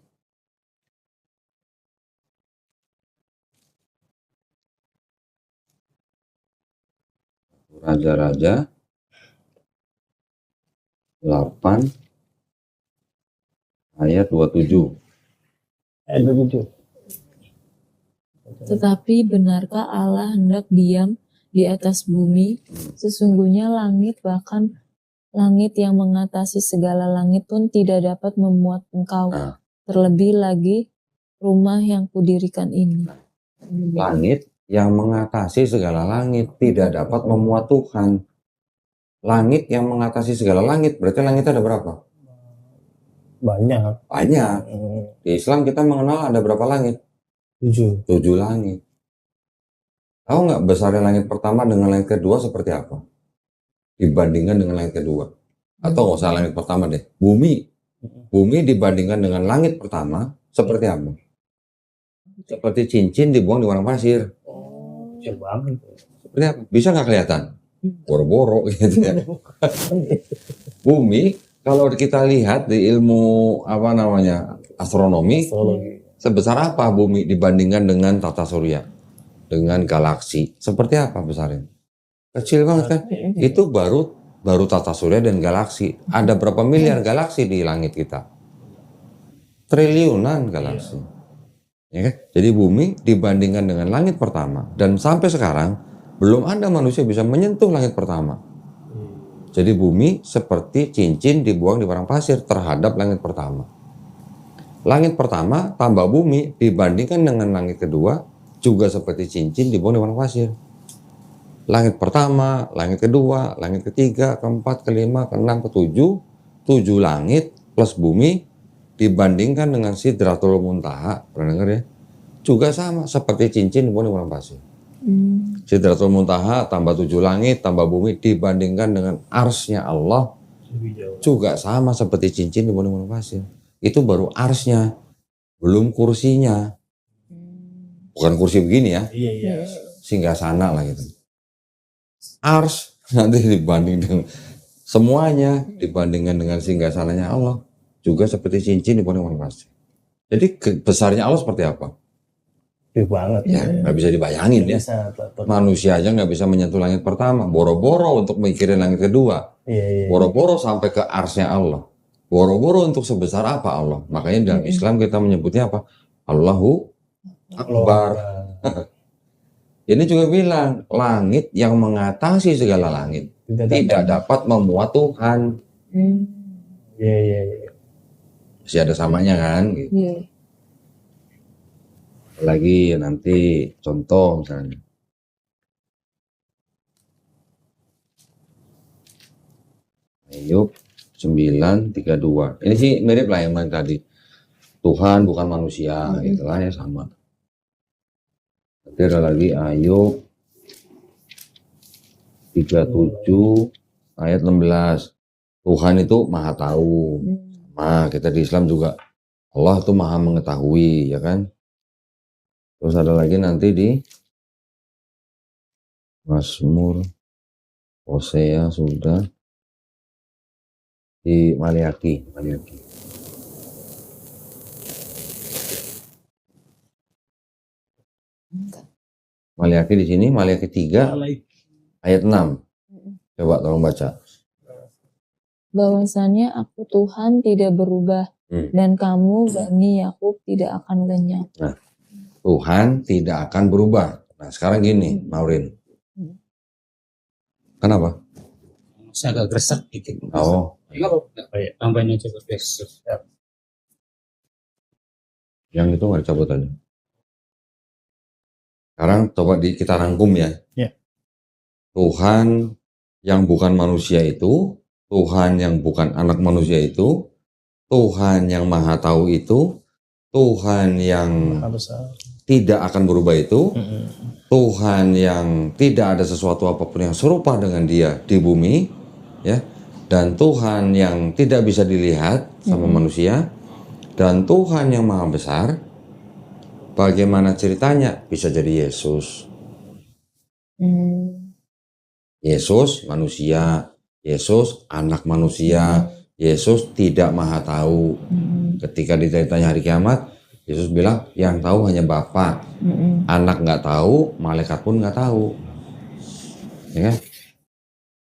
Raja-Raja 8 ayat 27. Begitu. Tetapi benarkah Allah hendak diam di atas bumi? Sesungguhnya langit, bahkan langit yang mengatasi segala langit pun tidak dapat memuat engkau. Nah. Terlebih lagi rumah yang kudirikan ini. Langit yang mengatasi segala langit tidak dapat memuat Tuhan. Langit yang mengatasi segala langit, berarti langit ada berapa? Banyak. Banyak. Di Islam kita mengenal ada berapa langit? 7. 7 langit. Tahu nggak besarnya langit pertama dengan langit kedua seperti apa? Dibandingkan dengan langit kedua. Atau nggak usah langit pertama deh. Bumi. Bumi dibandingkan dengan langit pertama seperti apa? Seperti cincin dibuang di padang pasir. Kecil banget. Seperti apa? Bisa nggak kelihatan? Boro-boro gitu ya. Bumi kalau kita lihat di ilmu astronomi, sebesar apa bumi dibandingkan dengan tata surya, dengan galaksi? Seperti apa besarnya? Kecil banget kan? Itu baru tata surya dan galaksi. Ada berapa miliar galaksi di langit kita? Triliunan galaksi. Ya kan? Jadi bumi dibandingkan dengan langit pertama, dan sampai sekarang belum ada manusia bisa menyentuh langit pertama. Jadi bumi seperti cincin dibuang di padang pasir terhadap langit pertama. Langit pertama tambah bumi dibandingkan dengan langit kedua juga seperti cincin dibuang di padang pasir. Langit pertama, langit kedua, langit ketiga, keempat, kelima, keenam, ketujuh, 7 langit plus bumi dibandingkan dengan Sidratul Muntaha, pernah dengar ya? Juga sama seperti cincin dibuang di padang pasir. Sidratul Muntaha tambah 7 langit tambah bumi dibandingkan dengan arsnya Allah juga sama seperti cincin di padang pasir. Itu baru arsnya, belum kursinya. Bukan kursi begini ya. Iya. Singgasana lah gitu. Ars nanti dibanding dengan semuanya dibandingkan dengan singgasananya Allah juga seperti cincin di padang pasir. Jadi besarnya Allah seperti apa? Gede banget. Ya, nggak bisa dibayangin ya. Manusia aja nggak bisa menyentuh langit pertama. Boro-boro untuk mikirin langit kedua. Iya. Boro-boro sampai ke arsnya Allah. Boro-boro untuk sebesar apa Allah. Makanya dalam Islam kita menyebutnya apa? Allahu Akbar. Ini juga bilang langit yang mengatasi segala langit tidak dapat memuat Tuhan. Iya. Masih ada samanya kan? Gitu. Lagi nanti contoh misalnya Ayub 9:32. Ini sih mirip lah yang tadi. Tuhan bukan manusia, itulah ya sama. Nanti ada lagi Ayub 37 ayat 16. Tuhan itu maha tahu. Nah, kita di Islam juga Allah itu maha mengetahui, ya kan? Terus ada lagi nanti di Mazmur, Hosea sudah, di Maliaki. Maliaki di sini, Maliaki 3 ayat 6. Coba tolong baca. Bahwasannya aku Tuhan tidak berubah dan kamu Bani Yakub tidak akan lenyap. Nah, Tuhan tidak akan berubah. Nah, sekarang gini, Maurin. Kenapa? Saya agak gresek dikit. Oh. Tambahin aja besok. Yang itu nggak dicabut aja. Sekarang coba kita rangkum ya. Tuhan yang bukan manusia itu, Tuhan yang bukan anak manusia itu, Tuhan yang maha tahu itu, Tuhan yang tidak akan berubah itu, Tuhan yang tidak ada sesuatu apapun yang serupa dengan dia di bumi, ya, dan Tuhan yang tidak bisa dilihat sama manusia, dan Tuhan yang maha besar. Bagaimana ceritanya? Bisa jadi Yesus. Yesus manusia, Yesus anak manusia, Yesus tidak maha tahu. Ketika ditanya hari kiamat, Yesus bilang yang tahu hanya Bapa. Anak nggak tahu, malaikat pun nggak tahu. Ya kan?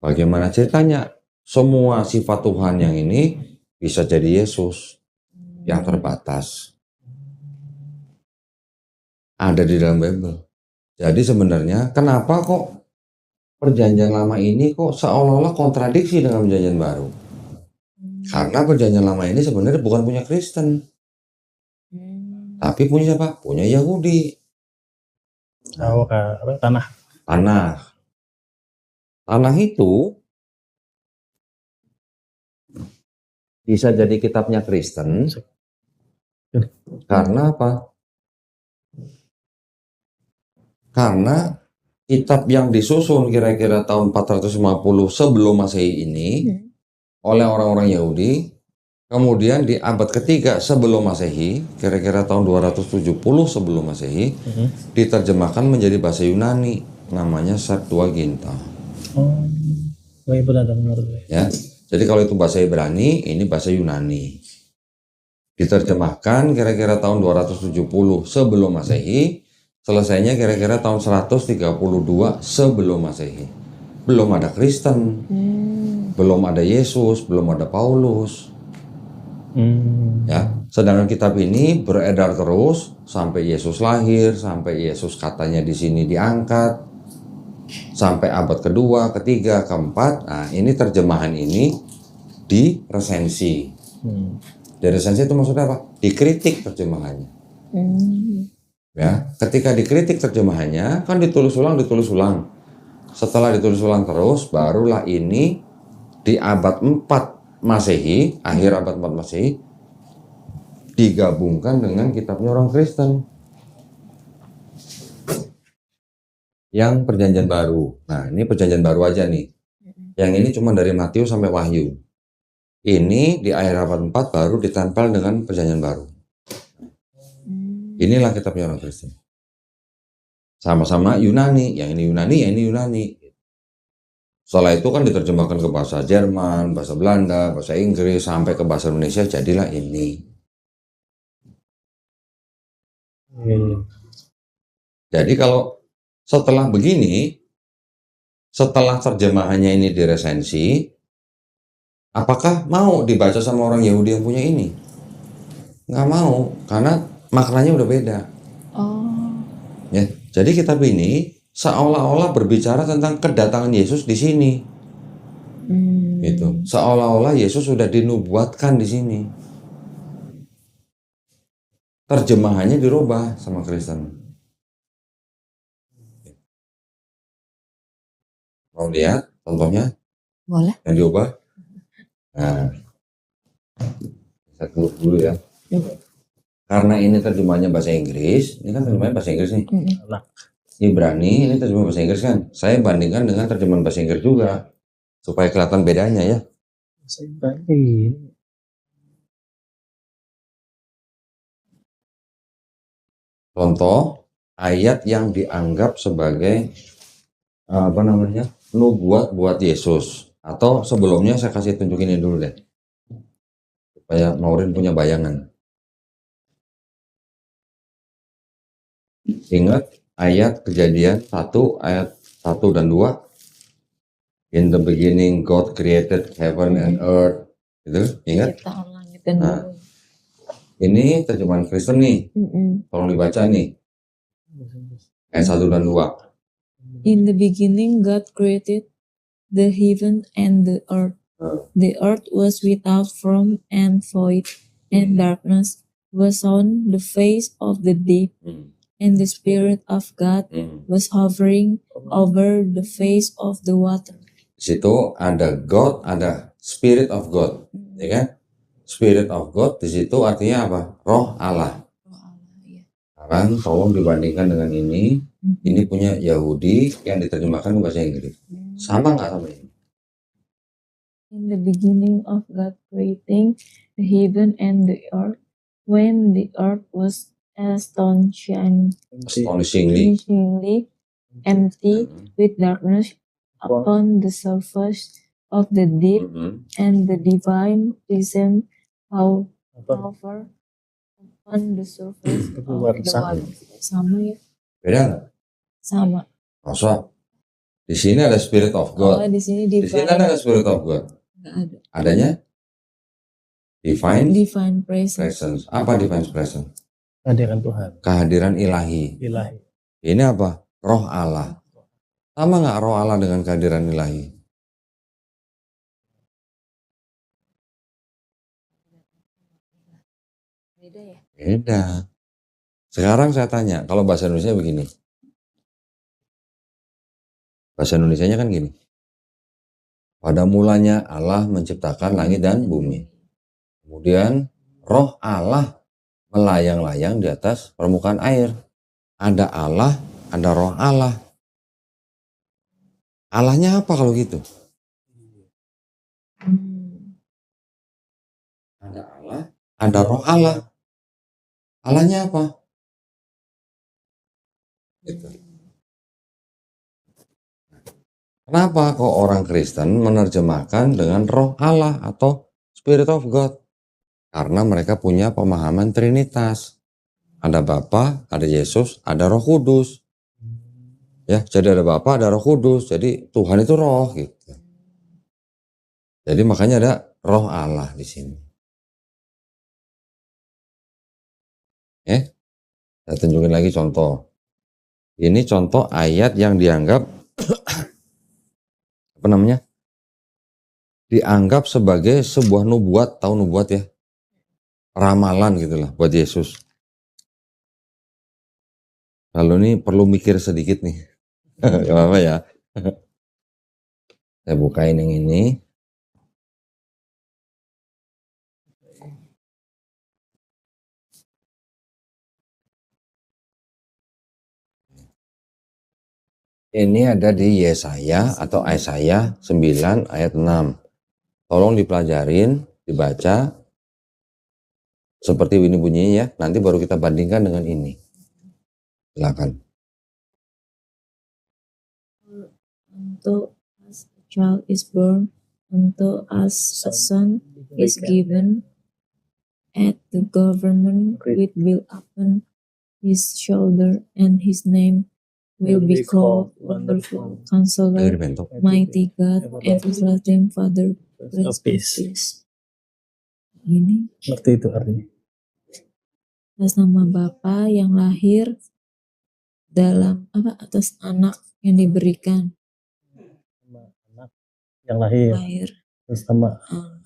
Bagaimana ceritanya? Semua sifat Tuhan yang ini bisa jadi Yesus yang terbatas. Ada di dalam Bible. Jadi sebenarnya kenapa kok perjanjian lama ini kok seolah-olah kontradiksi dengan perjanjian baru? Karena perjanjian lama ini sebenarnya bukan punya Kristen. Tapi punya siapa? Punya Yahudi. Oh, apa, tanah. Tanah itu bisa jadi kitabnya Kristen. Karena apa? Karena kitab yang disusun kira-kira tahun 450 sebelum Masehi ini oleh orang-orang Yahudi, kemudian di abad ketiga sebelum Masehi, kira-kira tahun 270 sebelum Masehi, diterjemahkan menjadi bahasa Yunani, namanya Septuaginta. Oh, benar-benar. Ya, jadi kalau itu bahasa Ibrani, ini bahasa Yunani. Diterjemahkan kira-kira tahun 270 sebelum Masehi, selesainya kira-kira tahun 132 sebelum Masehi. Belum ada Kristen, belum ada Yesus, belum ada Paulus. Ya, sedangkan kitab ini beredar terus sampai Yesus lahir, sampai Yesus katanya di sini diangkat, sampai abad kedua, ketiga, keempat. Nah, ini terjemahan ini diresensi. Diresensi itu maksudnya apa? Dikritik terjemahannya. Ya, ketika dikritik terjemahannya kan ditulis ulang. Setelah ditulis ulang terus, barulah ini di abad 4 Masehi, akhir abad 4 Masehi, digabungkan dengan kitabnya orang Kristen yang perjanjian baru. Nah, ini perjanjian baru aja nih. Yang ini cuma dari Matius sampai Wahyu. Ini di akhir abad 4 baru ditempel dengan perjanjian baru. Inilah kitabnya orang Kristen. Sama-sama Yunani, yang ini Yunani, yang ini Yunani. Setelah itu kan diterjemahkan ke bahasa Jerman, bahasa Belanda, bahasa Inggris, sampai ke bahasa Indonesia, jadilah ini. Jadi kalau setelah begini, setelah terjemahannya ini diresensi, apakah mau dibaca sama orang Yahudi yang punya ini? Nggak mau, karena maknanya udah beda. Ya, jadi kitab ini seolah-olah berbicara tentang kedatangan Yesus di sini. Gitu. Seolah-olah Yesus sudah dinubuatkan di sini. Terjemahannya dirubah sama Kristen. Mau lihat contohnya? Boleh. Yang diubah? Nah, saya keluar dulu ya. Karena ini terjemahannya bahasa Inggris, ini kan terjemahannya bahasa Inggris nih. Ibrani, ini terjemahan bahasa Inggris kan. Saya bandingkan dengan terjemahan bahasa Inggris juga, supaya kelihatan bedanya ya. Contoh ayat yang dianggap sebagai nubuat buat Yesus. Atau sebelumnya saya kasih tunjukin ini dulu deh, supaya Maureen punya bayangan. Ingat ayat Kejadian 1 ayat 1 dan 2. In the beginning God created heaven and earth. Itu ingat? Nah, ini terjemahan Kristen nih. Tolong dibaca nih. Ayat 1 dan 2. In the beginning God created the heaven and the earth. The earth was without form and void, and darkness was on the face of the deep. And the Spirit of God was hovering over the face of the water. Di situ ada God, ada Spirit of God, ya kan? Spirit of God di situ artinya apa? Roh Allah. Sekarang tolong dibandingkan dengan ini. Ini punya Yahudi yang diterjemahkan ke bahasa Inggris. Sama nggak sama ini? In the beginning of God creating the heaven and the earth, when the earth was astonishingly empty with darkness upon the surface of the deep, and the divine presence hover upon the surface of the water. Sama ya? Beda nggak? Sama. Masa? Di sini ada Spirit of God. Di sini Di sini ada Spirit of God. Nggak ada. Adanya Divine presence. Apa divine presence? Kehadiran Tuhan. Kehadiran ilahi. Ini apa? Roh Allah. Sama nggak roh Allah dengan kehadiran ilahi? Beda ya? Beda. Sekarang saya tanya, kalau bahasa Indonesia begini. Bahasa Indonesianya kan gini. Pada mulanya Allah menciptakan langit dan bumi. Kemudian roh Allah melayang-layang di atas permukaan air. Ada Allah, ada roh Allah. Allahnya apa kalau gitu? Ada Allah, ada roh Allah. Allahnya apa? Gitu. Kenapa kok orang Kristen menerjemahkan dengan roh Allah atau Spirit of God? Karena mereka punya pemahaman Trinitas. Ada Bapa, ada Yesus, ada Roh Kudus. Ya, jadi ada Bapa, ada Roh Kudus. Jadi Tuhan itu roh gitu. Jadi makanya ada roh Allah di sini. Saya tunjukin lagi contoh. Ini contoh ayat yang dianggap dianggap sebagai sebuah nubuat, tahu nubuat ya? Ramalan gitulah buat Yesus. Lalu ini perlu mikir sedikit nih. Gak apa-apa ya. Saya bukain yang ini. Ini ada di Yesaya atau Yesaya 9 ayat 6. Tolong dipelajarin, dibaca. Seperti ini bunyinya ya. Nanti baru kita bandingkan dengan ini. Silakan. Unto us a child is born, unto us a son is given, and the government will upon his shoulder, and his name will be called Wonderful Counselor, Mighty God, Everlasting Father, Prince of Peace. Ini Seperti itu artinya. atas nama Bapa yang lahir dalam atas anak yang diberikan. Anak yang lahir. Terus sama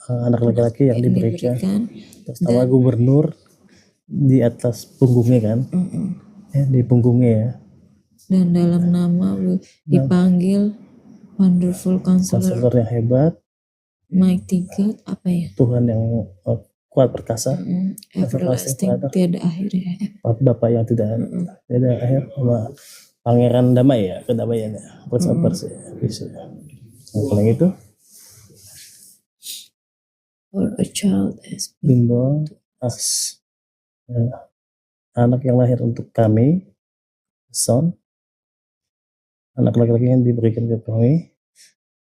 anak laki-laki yang diberikan. Terus sama gubernur di atas punggungnya kan. Di punggungnya ya. Dan dalam nama dipanggil Wonderful Counselor yang hebat, Mighty God, apa ya? Tuhan yang kuat perkasa, Everlasting, tiada akhir ya. Bapak yang tidak ada akhir, sama Pangeran Damai ya, kedamaiannya, Prince of Peace. Yang itu, for a child has been born us, anak yang lahir untuk kami, son, anak laki-laki yang diberikan ke kami,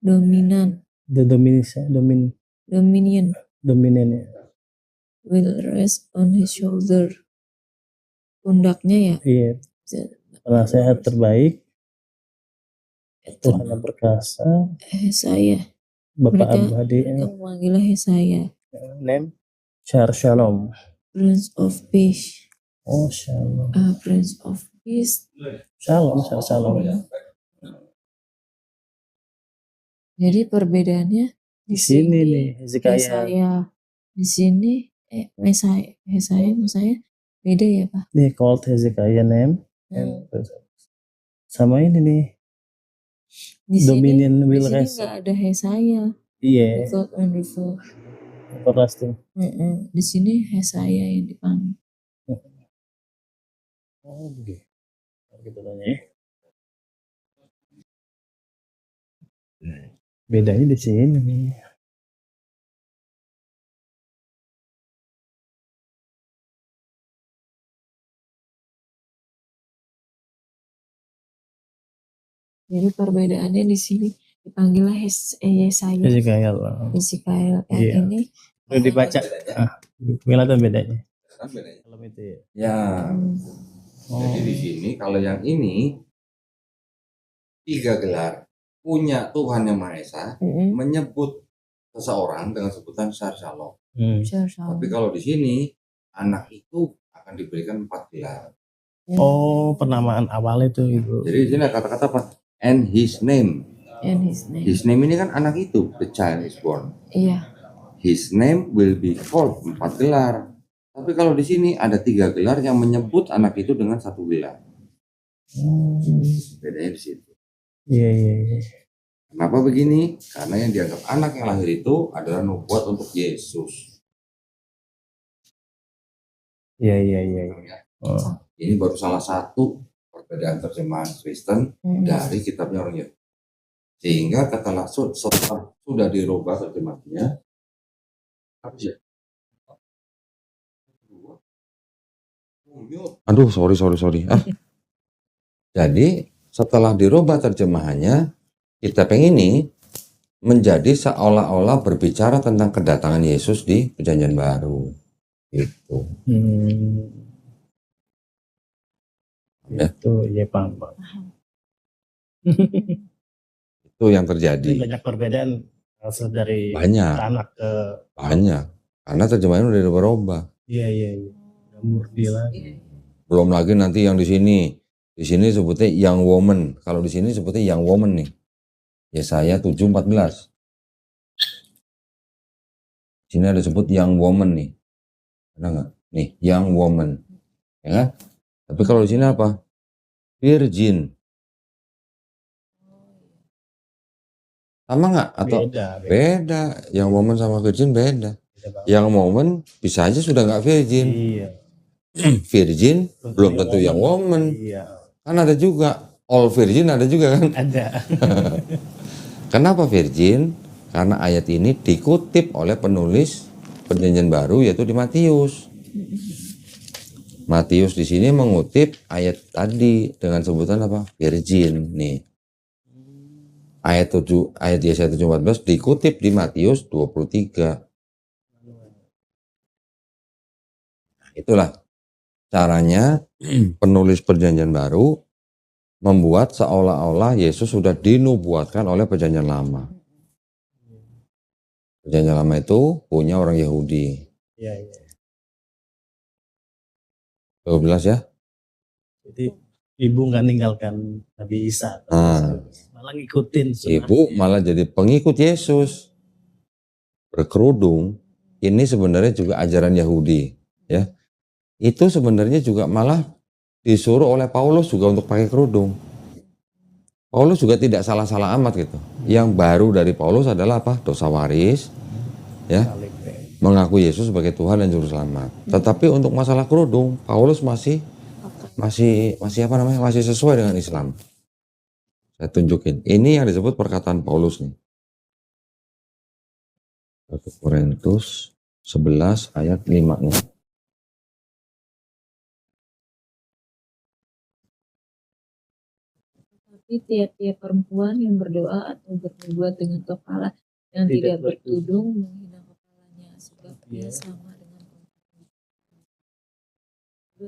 dominion will rest on his shoulder. Pundaknya ya. Iya. Penasehat terbaik, Tuhan yang perkasa, Yesaya. Bapak abadi, memanggilnya Yesaya. Name Shalom, Prince of Peace. Oh Shalom. Prince of Peace. Shalom. Jadi perbedaannya di sini nih Yesaya. Di sini Yesaya beda ya Pak? Nih called Hezekiah name. Sama ini nih. Dominion will rest. Di sini nggak ada Yesaya. Iya. Wonderful. Everlasting. Di sini Yesaya yang dipanggil. Oh begitu. Kita tanya ya. Bedanya di sini nih. Jadi perbedaannya di sini dipanggillah Yesaya, Hezekiah. Hezekiah yang Iya. ini. Udah dibaca. Kelihatan bedanya. Kan bedanya. Kalau itu ya. Ya, Oh. jadi di sini kalau yang ini 3 gelar punya Tuhan Yang Maha Esa menyebut seseorang dengan sebutan Shar Shalom. Tapi kalau di sini anak itu akan diberikan 4 gelar. Oh, penamaan awal itu Ibu. Jadi di sini ada kata-kata apa? And his name. And his name. His name ini kan anak itu, the child is born. Iya. His name will be called, 4 gelar. Tapi kalau di sini ada 3 gelar yang menyebut anak itu dengan 1 gelar. Bedanya di situ. Iya. Kenapa begini? Karena yang dianggap anak yang lahir itu adalah nubuat untuk Yesus. Iya. Oh. Ini baru salah satu perbedaan terjemahan Kristen dari kitabnya orang Yahudi. Sehingga setelah sudah dirubah terjemahannya, aduh sorry. Jadi setelah dirubah terjemahannya, kitab yang ini menjadi seolah-olah berbicara tentang kedatangan Yesus di Perjanjian Baru. Gitu. Ya. Itu ya paham. Itu yang terjadi. Jadi banyak perbedaan dari Banyak. anak ke Banyak. Karena terjemahannya udah berubah. Iya. Murni lagi. Belum lagi nanti yang di sini. Di sini sebutnya young woman. Kalau di sini sebutnya young woman nih. Yesaya 7:14. Sini ada sebut young woman nih. Ada nggak? Nih, young woman. Ya kan? Tapi kalau di sini apa? Virgin. Sama nggak? Atau beda. Young woman sama virgin beda. Young woman bisa aja sudah nggak virgin. Iya. Virgin belum tentu young woman. Iya. Kan ada juga. All virgin ada juga kan? Ada. Kenapa virgin? Karena ayat ini dikutip oleh penulis Perjanjian Baru yaitu di Matius. Matius di sini mengutip ayat tadi dengan sebutan apa? Virgin nih. Ayat Yesaya 7:14 dikutip di Matius 23. Itulah caranya penulis Perjanjian Baru membuat seolah-olah Yesus sudah dinubuatkan oleh Perjanjian Lama. Perjanjian Lama itu punya orang Yahudi. Iya. 12 ya. Jadi ibu nggak ninggalkan Nabi Isa. Malah ngikutin. Ibu malah jadi pengikut Yesus. Berkerudung. Ini sebenarnya juga ajaran Yahudi. Ya. Itu sebenarnya juga malah disuruh oleh Paulus juga untuk pakai kerudung. Paulus juga tidak salah-salah amat gitu. Yang baru dari Paulus adalah apa? Dosa waris, ya, mengaku Yesus sebagai Tuhan dan Juru Selamat. Tetapi untuk masalah kerudung, Paulus masih apa namanya? Masih sesuai dengan Islam. Saya tunjukin. Ini yang disebut perkataan Paulus nih. 1 Korintus 11 ayat 5 nih. Tiap-tiap perempuan yang berdoa atau bernubuat dengan kepala yang tidak bertudung menghina kepalanya, sebab ia sama dengan perempuan.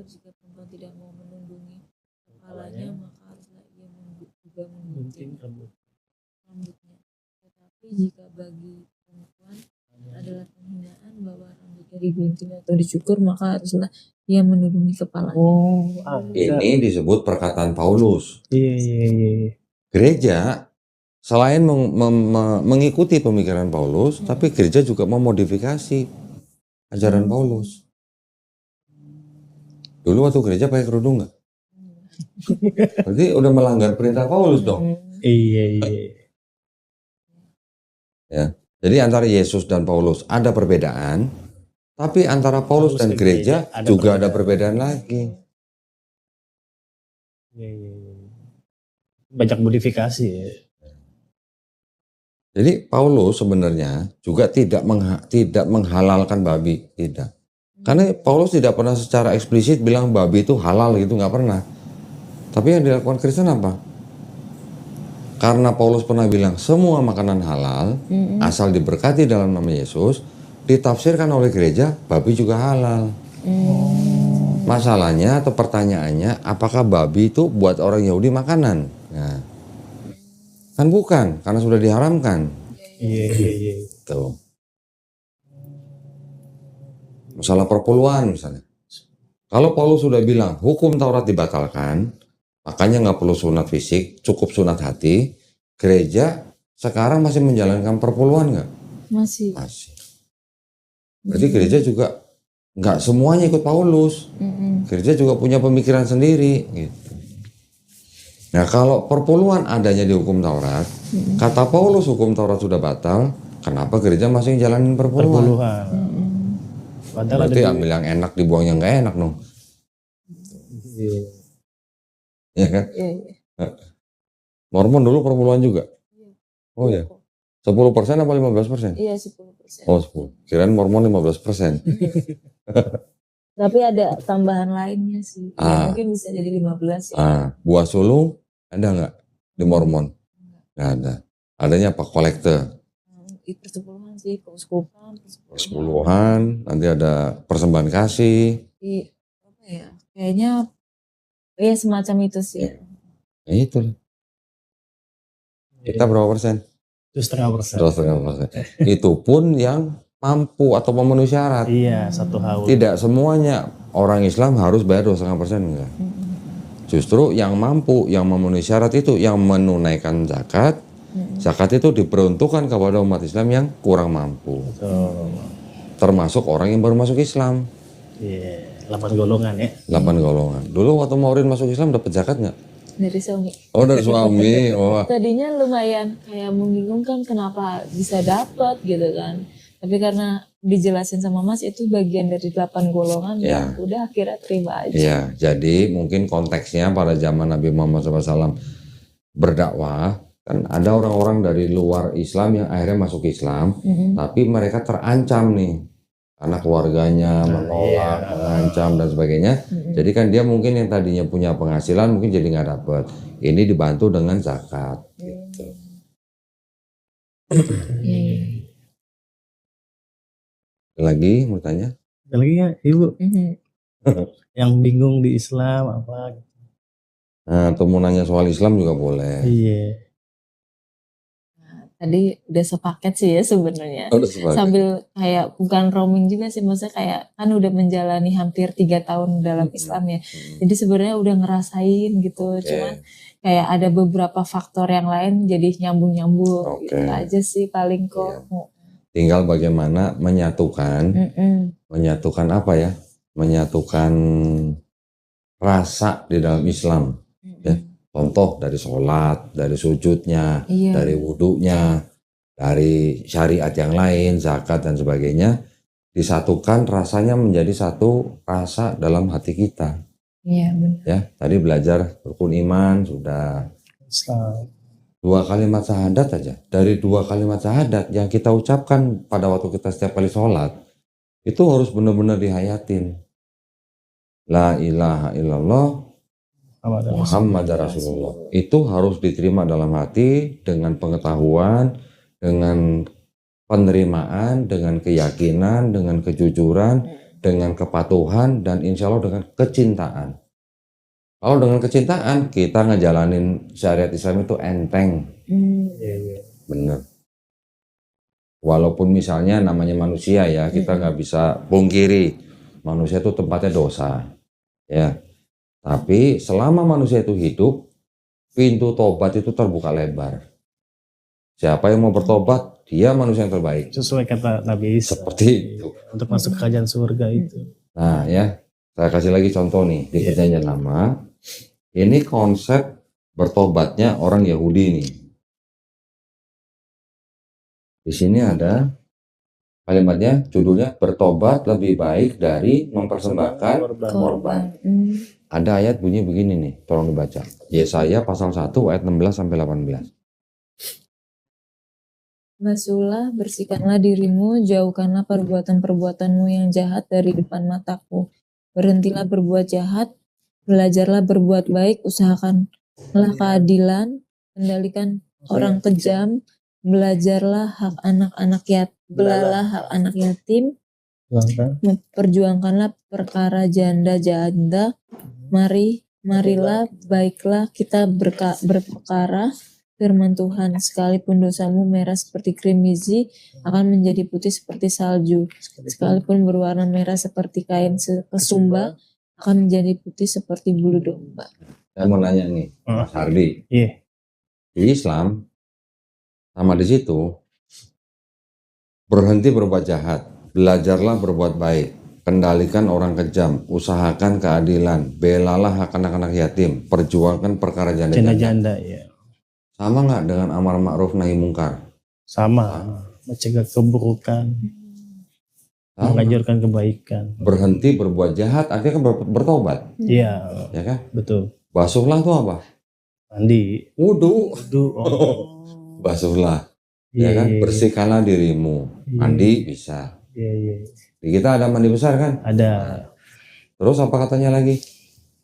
Jika perempuan tidak mau menundungi kepalanya, maka haruslah ia juga menggunting rambutnya. Tetapi jika bagi perempuan adalah penghinaan bahwa rambutnya digunting atau dicukur, maka haruslah ia menundungi kepalanya. Ini disebut perkataan Paulus. Iya. Gereja selain mengikuti pemikiran Paulus, tapi gereja juga memodifikasi ajaran Paulus. Dulu waktu gereja pakai kerudung nggak? Berarti udah melanggar perintah Paulus dong. Iya. Ya. Jadi antara Yesus dan Paulus ada perbedaan, tapi antara Paulus dan gereja juga ada perbedaan lagi. Banyak modifikasi ya. Jadi Paulus sebenarnya juga tidak menghalalkan babi, tidak. Karena Paulus tidak pernah secara eksplisit bilang babi itu halal gitu, nggak pernah. Tapi yang dilakukan Kristen apa? Karena Paulus pernah bilang semua makanan halal asal diberkati dalam nama Yesus, ditafsirkan oleh gereja babi juga halal. Masalahnya atau pertanyaannya, apakah babi itu buat orang Yahudi makanan? Nah, kan bukan, karena sudah diharamkan. Iya. Tuh. Masalah perpuluhan misalnya. Kalau Paulus sudah bilang hukum Taurat dibatalkan, makanya nggak perlu sunat fisik, cukup sunat hati. Gereja sekarang masih menjalankan perpuluhan nggak? Masih. Berarti gereja juga nggak semuanya ikut Paulus. Gereja juga punya pemikiran sendiri. Gitu. Nah kalau perpuluhan adanya di hukum Taurat, kata Paulus hukum Taurat sudah batal, kenapa gereja masih jalanin perpuluhan? Berarti ambil yang enak dibuang yang nggak enak dong. Iya kan? Mormon dulu perpuluhan juga? Oh ya. 10% apa 15%? Iya 10%. Oh 10. Kirain Mormon 15%. Tapi ada tambahan lainnya sih. Ya, mungkin bisa jadi 15 ya. Buah sulung ada nggak di Mormon? Nggak ada. Adanya apa? Kolekte. Persepuluhan sih, keuskupan. Persepuluhan, nanti ada persembahan kasih. Apa ya? Kayaknya ya semacam itu sih. Ya itu. Kita berapa persen? 2,5%. 2,5%. Itu pun yang mampu atau memenuhi syarat. Iya, satu haul. Tidak semuanya orang Islam harus bayar 2,5%, enggak. Justru yang mampu, yang memenuhi syarat itu yang menunaikan zakat. Zakat itu diperuntukkan kepada umat Islam yang kurang mampu. Termasuk orang yang baru masuk Islam. Iya, 8 golongan ya. 8 golongan. Dulu waktu Maureen masuk Islam dapat zakat nggak? Dari suami. Oh dari suami. Oh. Tadinya lumayan kayak membingungkan kenapa bisa dapat gitu kan. Tapi karena dijelasin sama Mas itu bagian dari 8 golongan ya udah akhirnya terima aja. Iya, jadi mungkin konteksnya pada zaman Nabi Muhammad SAW berdakwah, kan ada orang-orang dari luar Islam yang akhirnya masuk Islam, tapi mereka terancam nih. Karena keluarganya menolak, mengancam dan sebagainya. Jadi kan dia mungkin yang tadinya punya penghasilan mungkin jadi nggak dapat. Ini dibantu dengan zakat. Gitu. Lagi mau tanya? Ada lagi ya Ibu? Yang bingung di Islam apa? Nah, atau mau nanya soal Islam juga boleh. Iya. Tadi udah sepaket sih ya sebenarnya. Sambil kayak bukan roaming juga sih, maksudnya kayak kan udah menjalani hampir 3 tahun dalam Islam ya. Jadi sebenarnya udah ngerasain gitu. Cuman kayak ada beberapa faktor yang lain jadi nyambung-nyambung gitu aja sih paling kok. Tinggal bagaimana menyatukan apa ya? Menyatukan rasa di dalam Islam. Ya. Contoh dari sholat, dari sujudnya, dari wudhunya, dari syariat yang lain, zakat dan sebagainya, disatukan rasanya menjadi satu rasa dalam hati kita. Iya benar. Ya, tadi belajar rukun iman sudah. Islam. 2 kalimat syahadat aja. Dari 2 kalimat syahadat yang kita ucapkan pada waktu kita setiap kali sholat, itu harus benar-benar dihayatin. La ilaha illallah Muhammad Rasulullah. Itu harus diterima dalam hati dengan pengetahuan, dengan penerimaan, dengan keyakinan, dengan kejujuran, dengan kepatuhan, dan insya Allah dengan kecintaan. Kalau dengan kecintaan, kita ngejalanin syariat Islam itu enteng. Bener. Walaupun misalnya namanya manusia ya, kita nggak bisa pungkiri. Manusia itu tempatnya dosa. Ya. Tapi selama manusia itu hidup, pintu tobat itu terbuka lebar. Siapa yang mau bertobat, dia manusia yang terbaik. Sesuai kata Nabi Isa. Seperti itu. Untuk masuk ke kerajaan surga itu. Nah ya, saya kasih lagi contoh nih di Perjanjian Lama. Ini konsep bertobatnya orang Yahudi nih. Di sini ada kalimatnya, judulnya bertobat lebih baik dari mempersembahkan korban. Ada ayat bunyi begini nih, tolong dibaca. Yesaya pasal 1 ayat 16 sampai 18. Basuhlah, bersihkanlah dirimu, jauhkanlah perbuatan-perbuatanmu yang jahat dari depan mataku. Berhentilah berbuat jahat, belajarlah berbuat baik, usahakanlah keadilan, kendalikan orang kejam, belajarlah hak anak yatim, perjuangkanlah perkara janda-janda, marilah baiklah kita berperkara firman Tuhan, sekalipun dosamu merah seperti krimisi akan menjadi putih seperti salju, sekalipun berwarna merah seperti kain kesumba akan menjadi putih seperti bulu domba. Saya mau nanya nih, Mas Hardi. Iya. Di Islam sama di situ berhenti berbuat jahat, belajarlah berbuat baik, kendalikan orang kejam, usahakan keadilan, belalah hak anak-anak yatim, perjuangkan perkara janda-janda. Ya. Sama nggak dengan amar ma'ruf nahi mungkar? Sama, mencegah keburukan, mengajarkan kebaikan. Berhenti berbuat jahat artinya kan bertobat. Iya, Ya kan? betul. Basuhlah itu apa? Mandi, Wudu. oh. Basuhlah. Ya kan? Bersihkanlah dirimu. Mandi bisa. Iya. Di kita ada mandi besar kan? Ada. Terus apa katanya lagi?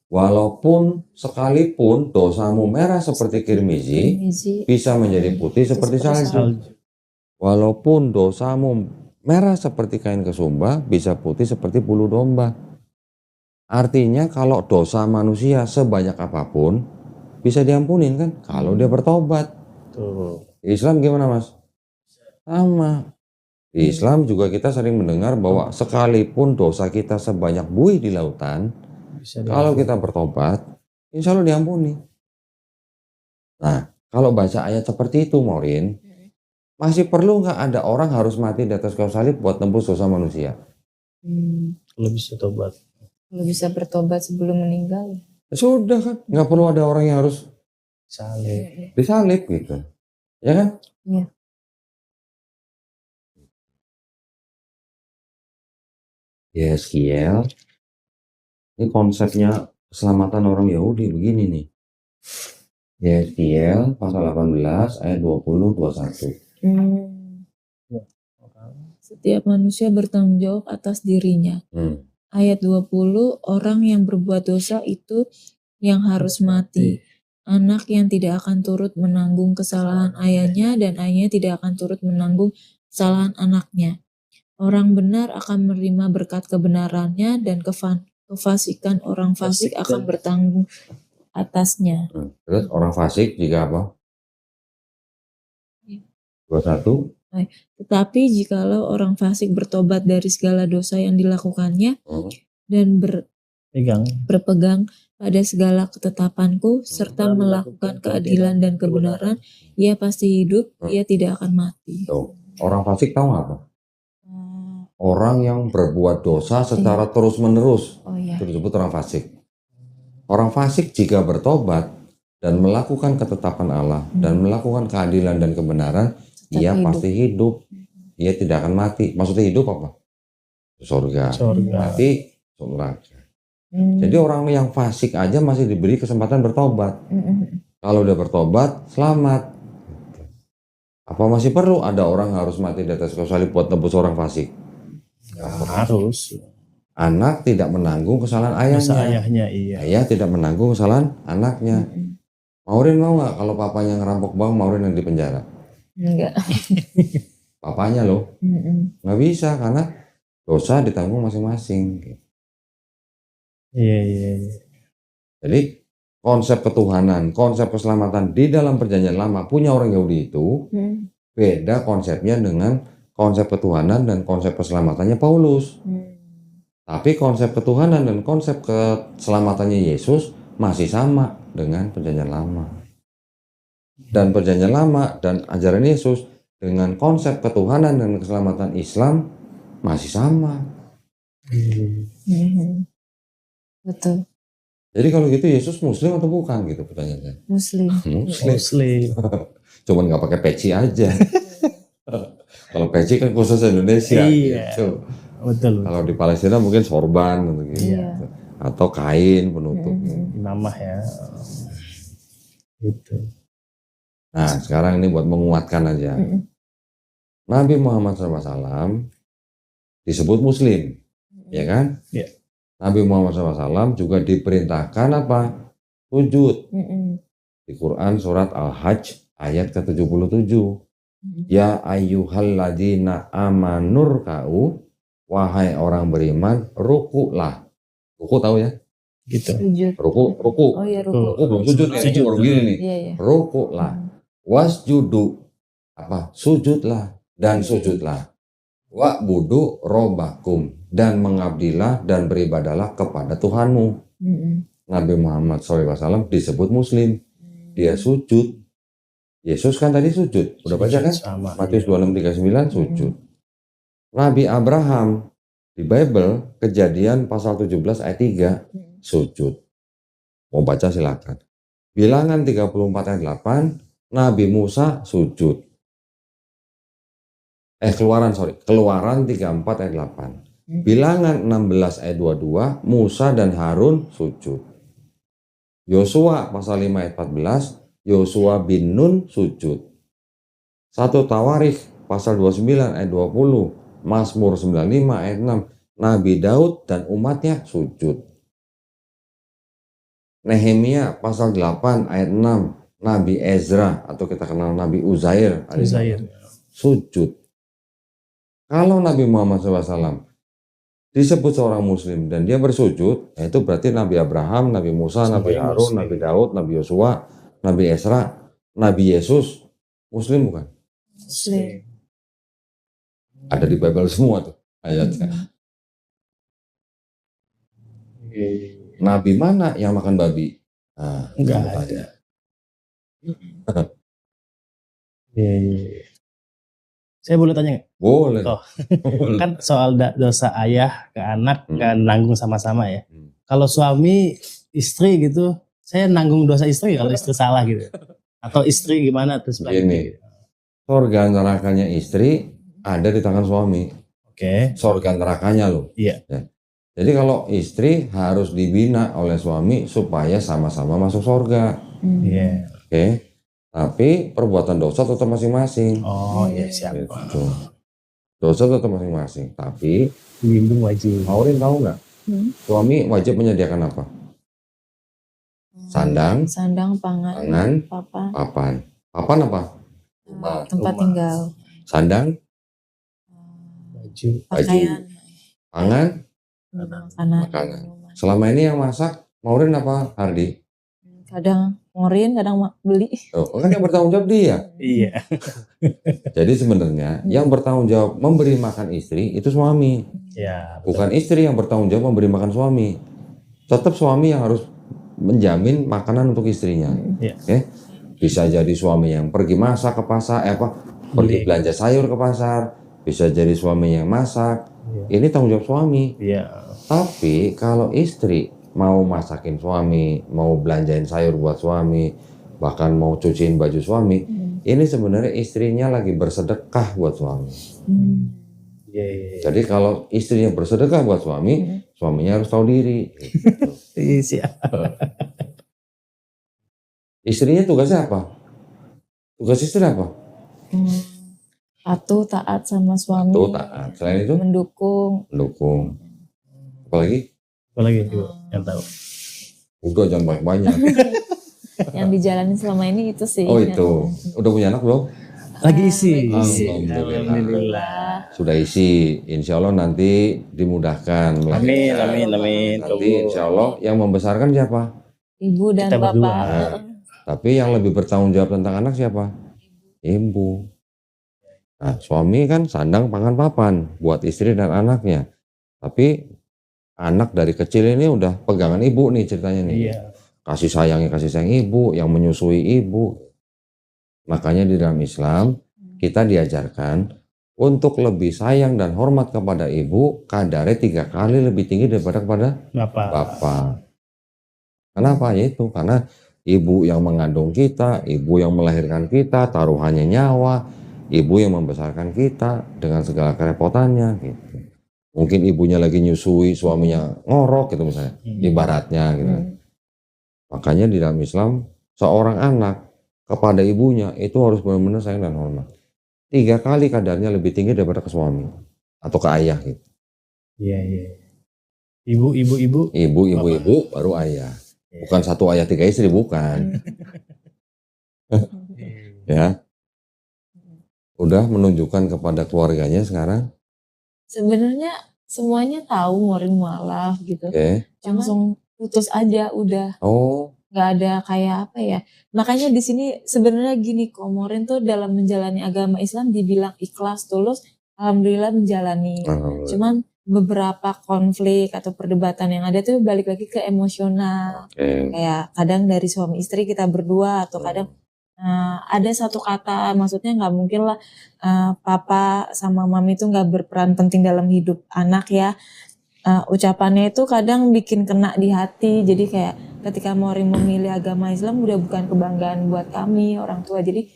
Walaupun sekalipun dosamu merah seperti kirmizi, bisa menjadi putih seperti salju. Walaupun dosamu merah seperti kain kesumba, bisa putih seperti bulu domba. Artinya kalau dosa manusia sebanyak apapun, bisa diampunin kan? Kalau dia bertobat. Tuh. Di Islam gimana Mas? Sama. Di Islam juga kita sering mendengar bahwa sekalipun dosa kita sebanyak buih di lautan, kalau kita bertobat, insya Allah diampuni. Nah, kalau baca ayat seperti itu, Maureen, masih perlu nggak ada orang harus mati di atas kayu salib buat tembus dosa manusia? Kalau bisa tobat. Kalau bisa bertobat sebelum meninggal. Sudah kan, nggak perlu ada orang yang harus disalib gitu, ya kan? Iya. Yeskiel, ini konsepnya keselamatan orang Yahudi begini nih. Yeskiel pasal 18 ayat 20-21. Setiap manusia bertanggung jawab atas dirinya. Ayat 20, orang yang berbuat dosa itu yang harus mati. Anak yang tidak akan turut menanggung kesalahan ayahnya dan ayahnya tidak akan turut menanggung kesalahan anaknya. Orang benar akan menerima berkat kebenarannya dan kefasikan orang fasik akan bertanggung atasnya. Terus orang fasik jika apa? 21. Tetapi jikalau orang fasik bertobat dari segala dosa yang dilakukannya dan berpegang pada segala ketetapanku serta melakukan keadilan dan kebenaran, ia pasti hidup, ia tidak akan mati. Orang fasik tahu nggak apa? Orang yang berbuat dosa secara terus-menerus, itu disebut orang fasik. Orang fasik jika bertobat dan melakukan ketetapan Allah dan melakukan keadilan dan kebenaran, ia pasti hidup. Ia tidak akan mati. Maksudnya hidup apa? Surga. Mati surga. Jadi orang yang fasik aja masih diberi kesempatan bertobat. Kalau udah bertobat, selamat. Apa masih perlu ada orang harus mati di atas kayu salib buat tebus orang fasik? Harus. Anak tidak menanggung kesalahan ayahnya. Ayah tidak menanggung kesalahan anaknya. Maureen mau nggak kalau papanya ngerampok bank, Maureen yang dipenjara? Enggak. Papanya loh. Nggak bisa karena dosa ditanggung masing-masing. Iya. Jadi konsep ketuhanan, konsep keselamatan di dalam perjanjian lama punya orang Yahudi itu beda konsepnya dengan konsep ketuhanan dan konsep keselamatannya Paulus. Tapi konsep ketuhanan dan konsep keselamatannya Yesus masih sama dengan perjanjian lama. Dan perjanjian lama dan ajaran Yesus dengan konsep ketuhanan dan keselamatan Islam masih sama. Betul. Jadi kalau gitu Yesus Muslim atau bukan gitu pertanyaannya? Muslim. Muslim. Cuman nggak pakai peci aja. Kalau peci kan khusus Indonesia. Iya. Gitu. Betul. Kalau di Palestina mungkin sorban gitu. Atau kain penutup. Imamah ya. Gitu. Nah sekarang ini buat menguatkan aja. Nabi Muhammad SAW disebut Muslim, ya kan? Iya. Nabi Muhammad SAW juga diperintahkan apa? Sujud. di Quran surat Al-Hajj ayat ke-77. Ya ayyuhalladzina amanur ka'u, wahai orang beriman, rukuklah. Ruku tahu ya? Gitu. Sujud. Ruku. Oh iya, Ruku. Ruku belum sujud ya? Sujud. Baru gini nih. Iya, iya. Rukuklah. Wasjudu. Apa? Sujudlah dan sujudlah. Wa'budu robbakum, dan mengabdilah dan beribadalah kepada Tuhanmu. Nabi Muhammad SAW disebut Muslim. Dia sujud. Yesus kan tadi sujud. Udah baca kan? Sama. Matius 26:39 sujud. Nabi Abraham di Bible Kejadian pasal 17 ayat 3 sujud. Mau baca silakan. Bilangan 34 ayat 8 Nabi Musa sujud. Keluaran 34 ayat 8. Bilangan 16 ayat 22 Musa dan Harun sujud. Yosua pasal 5 ayat 14 Yosua bin Nun sujud. 1 Tawarikh pasal 29 ayat 20 Mazmur 95 ayat 6 Nabi Daud dan umatnya sujud. Nehemia pasal 8 ayat 6 Nabi Ezra atau kita kenal Nabi Uzair sujud. Kalau Nabi Muhammad SAW disebut seorang Muslim dan dia bersujud, itu berarti Nabi Abraham, Nabi Musa, Nabi Harun, Nabi Daud, Nabi Yosua, Nabi Esra, Nabi Yesus, Muslim bukan? Muslim. Ada di Bible semua tuh ayatnya. Nabi mana yang makan babi? Nah, Enggak kamu ada. tanya. Saya boleh tanya nggak? Boleh. Oh. Kan soal dosa ayah ke anak kan nanggung sama-sama ya. Kalau suami istri gitu, saya nanggung dosa istri kalau istri salah gitu. Atau istri gimana terus Gini, surga nerakanya istri ada di tangan suami. Oke. Surga nerakanya loh. Iya. Ya. Jadi kalau istri harus dibina oleh suami supaya sama-sama masuk surga. Iya. Oke. Tapi perbuatan dosa tetap masing-masing. Oh iya siap. Gitu. Dosa tetap masing-masing. Tapi Bimbing wajib. Maureen tahu nggak? Suami wajib menyediakan apa? Sandang, pangan, papan. Papan apa? tempat tinggal, Sandang, Baju. pakaian, pangan, makanan. Selama ini yang masak Maureen apa Hardi? Kadang Maureen, kadang beli. Oh, kan yang bertanggung jawab dia. Iya. Jadi sebenarnya yang bertanggung jawab memberi makan istri itu suami. Ya. Bukan istri yang bertanggung jawab memberi makan suami. Tetap suami yang harus menjamin makanan untuk istrinya. Iya. Oke? Bisa jadi suami yang pergi masak ke pasar, pergi belanja sayur ke pasar. Bisa jadi suami yang masak. Ini tanggung jawab suami. Iya. Tapi kalau istri mau masakin suami, mau belanjain sayur buat suami, bahkan mau cuciin baju suami, ini sebenarnya istrinya lagi bersedekah buat suami. Iya. Jadi kalau istrinya bersedekah buat suami, suaminya harus tahu diri. Gitu. Siap. Istrinya tugasnya apa? Tugas istri apa? Patuh, taat sama suami. Tuh taat. Selain itu Mendukung. Apalagi? Apalagi Ibu yang tahu. Udah jangan banyak-banyak. Yang dijalani selama ini itu sih. Oh itu. Udah punya anak belum? Lagi isi. Alhamdulillah. Sudah isi. Insya Allah nanti dimudahkan. Amin. Nanti insya Allah yang membesarkan siapa? Ibu dan Kita bapak. berdua. Tapi yang lebih bertanggung jawab tentang anak siapa? Ibu. Nah, suami kan sandang pangan papan buat istri dan anaknya. Tapi anak dari kecil ini udah pegangan ibu nih ceritanya nih. Iya. Kasih sayang ibu, yang menyusui ibu. Makanya di dalam Islam kita diajarkan untuk lebih sayang dan hormat kepada ibu kadarnya 3 kali lebih tinggi daripada kepada bapak. Kenapa? Yaitu karena ibu yang mengandung kita, ibu yang melahirkan kita, taruhannya nyawa, ibu yang membesarkan kita dengan segala kerepotannya gitu. Mungkin ibunya lagi nyusui, suaminya ngorok gitu misalnya, ibaratnya gitu. Makanya di dalam Islam seorang anak kepada ibunya itu harus benar-benar sayang dan hormat. 3 kali kadarnya lebih tinggi daripada ke suami atau ke ayah gitu. Iya. Ibu Ibu baru ayah. Bukan 1 ayah 3 istri, bukan. Ya, udah menunjukkan kepada keluarganya sekarang. Sebenarnya semuanya tahu Morin mualaf gitu. Oke. Langsung putus aja udah. Oh, Nggak ada kayak apa ya. Makanya di sini sebenarnya gini kok, Morin tuh dalam menjalani agama Islam dibilang ikhlas, tulus, alhamdulillah menjalani. Cuman beberapa konflik atau perdebatan yang ada tuh balik lagi ke emosional. Kayak kadang dari suami istri kita berdua atau kadang ada satu kata, maksudnya nggak mungkin lah papa sama mami itu nggak berperan penting dalam hidup anak ya. Ucapannya itu kadang bikin kena di hati, jadi kayak ketika Morin memilih agama Islam udah bukan kebanggaan buat kami orang tua, jadi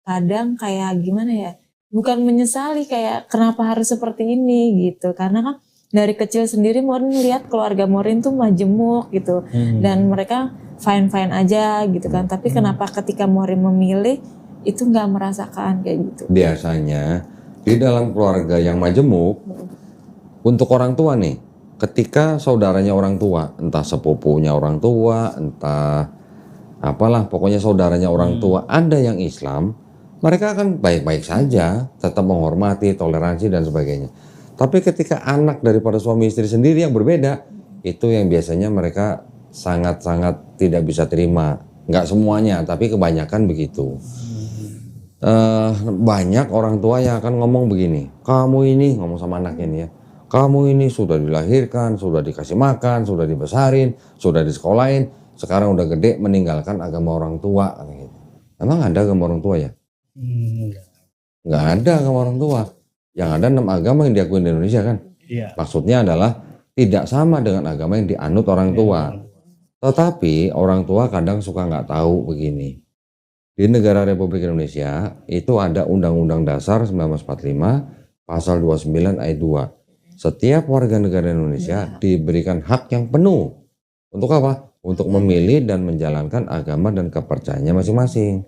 kadang kayak gimana ya, bukan menyesali kayak kenapa harus seperti ini gitu, karena kan dari kecil sendiri Morin lihat keluarga Morin tuh majemuk gitu, dan mereka fine-fine aja gitu kan, tapi kenapa ketika Morin memilih itu nggak merasakan kayak gitu. Biasanya di dalam keluarga yang majemuk, untuk orang tua nih, ketika saudaranya orang tua, entah sepupunya orang tua, entah apalah, pokoknya saudaranya orang tua, ada yang Islam, mereka akan baik-baik saja, tetap menghormati, toleransi dan sebagainya. Tapi ketika anak daripada suami istri sendiri yang berbeda, itu yang biasanya mereka sangat-sangat tidak bisa terima. Nggak semuanya, tapi kebanyakan begitu. Banyak orang tua yang akan ngomong begini, kamu ini, ngomong sama anaknya nih ya, kamu ini sudah dilahirkan, sudah dikasih makan, sudah dibesarin, sudah disekolahin, sekarang udah gede meninggalkan agama orang tua. Gitu. Emang ada agama orang tua ya? Nggak ada agama orang tua. Yang ada 6 agama yang diakui di Indonesia kan? Iya. Maksudnya adalah tidak sama dengan agama yang dianut orang tua. Tetapi orang tua kadang suka nggak tahu begini. Di negara Republik Indonesia itu ada Undang-Undang Dasar 1945 pasal 29 ayat 2. Setiap warga negara Indonesia diberikan hak yang penuh. Untuk apa? Untuk memilih dan menjalankan agama dan kepercayaannya masing-masing.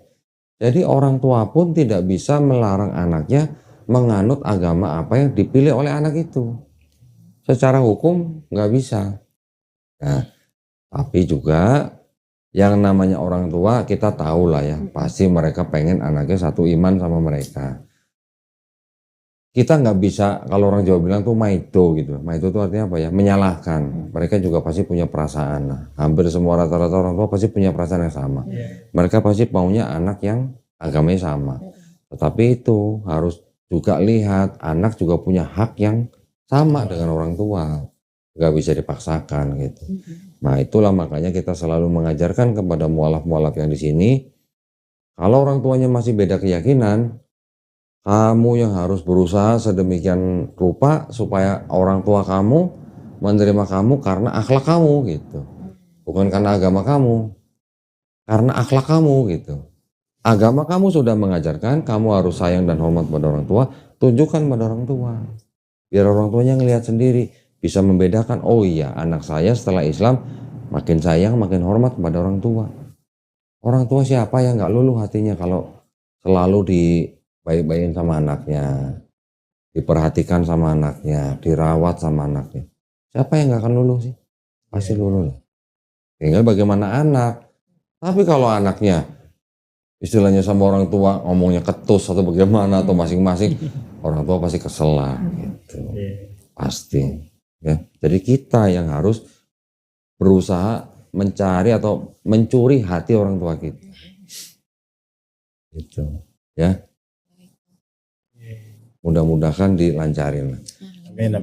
Jadi orang tua pun tidak bisa melarang anaknya menganut agama apa yang dipilih oleh anak itu. Secara hukum nggak bisa. Nah, tapi juga yang namanya orang tua kita tahu lah ya, pasti mereka pengen anaknya satu iman sama mereka. Kita nggak bisa, kalau orang Jawa bilang tuh maido gitu. Maido itu artinya apa ya? Menyalahkan. Mereka juga pasti punya perasaan. Nah, hampir semua rata-rata orang tua pasti punya perasaan yang sama. Mereka pasti maunya anak yang agamanya sama. Tetapi itu harus juga lihat, anak juga punya hak yang sama dengan orang tua. Nggak bisa dipaksakan gitu. Nah, itulah makanya kita selalu mengajarkan kepada mualaf-mualaf yang di sini, kalau orang tuanya masih beda keyakinan, kamu yang harus berusaha sedemikian rupa supaya orang tua kamu menerima kamu karena akhlak kamu gitu. Bukan karena agama kamu. Karena akhlak kamu gitu. Agama kamu sudah mengajarkan kamu harus sayang dan hormat pada orang tua, tunjukkan pada orang tua. Biar orang tuanya ngelihat sendiri, bisa membedakan, oh iya anak saya setelah Islam makin sayang, makin hormat kepada orang tua. Orang tua siapa yang nggak luluh hatinya kalau selalu dibaik-baikin sama anaknya, diperhatikan sama anaknya, dirawat sama anaknya. Siapa yang nggak akan luluh sih? Pasti luluh. Tinggal bagaimana anak. Tapi kalau anaknya istilahnya sama orang tua ngomongnya ketus atau bagaimana atau masing-masing, orang tua pasti kesel lah gitu. Pasti ya. Jadi kita yang harus berusaha mencari atau mencuri hati orang tua kita. Gitu ya. Mudah-mudahan dilancarin.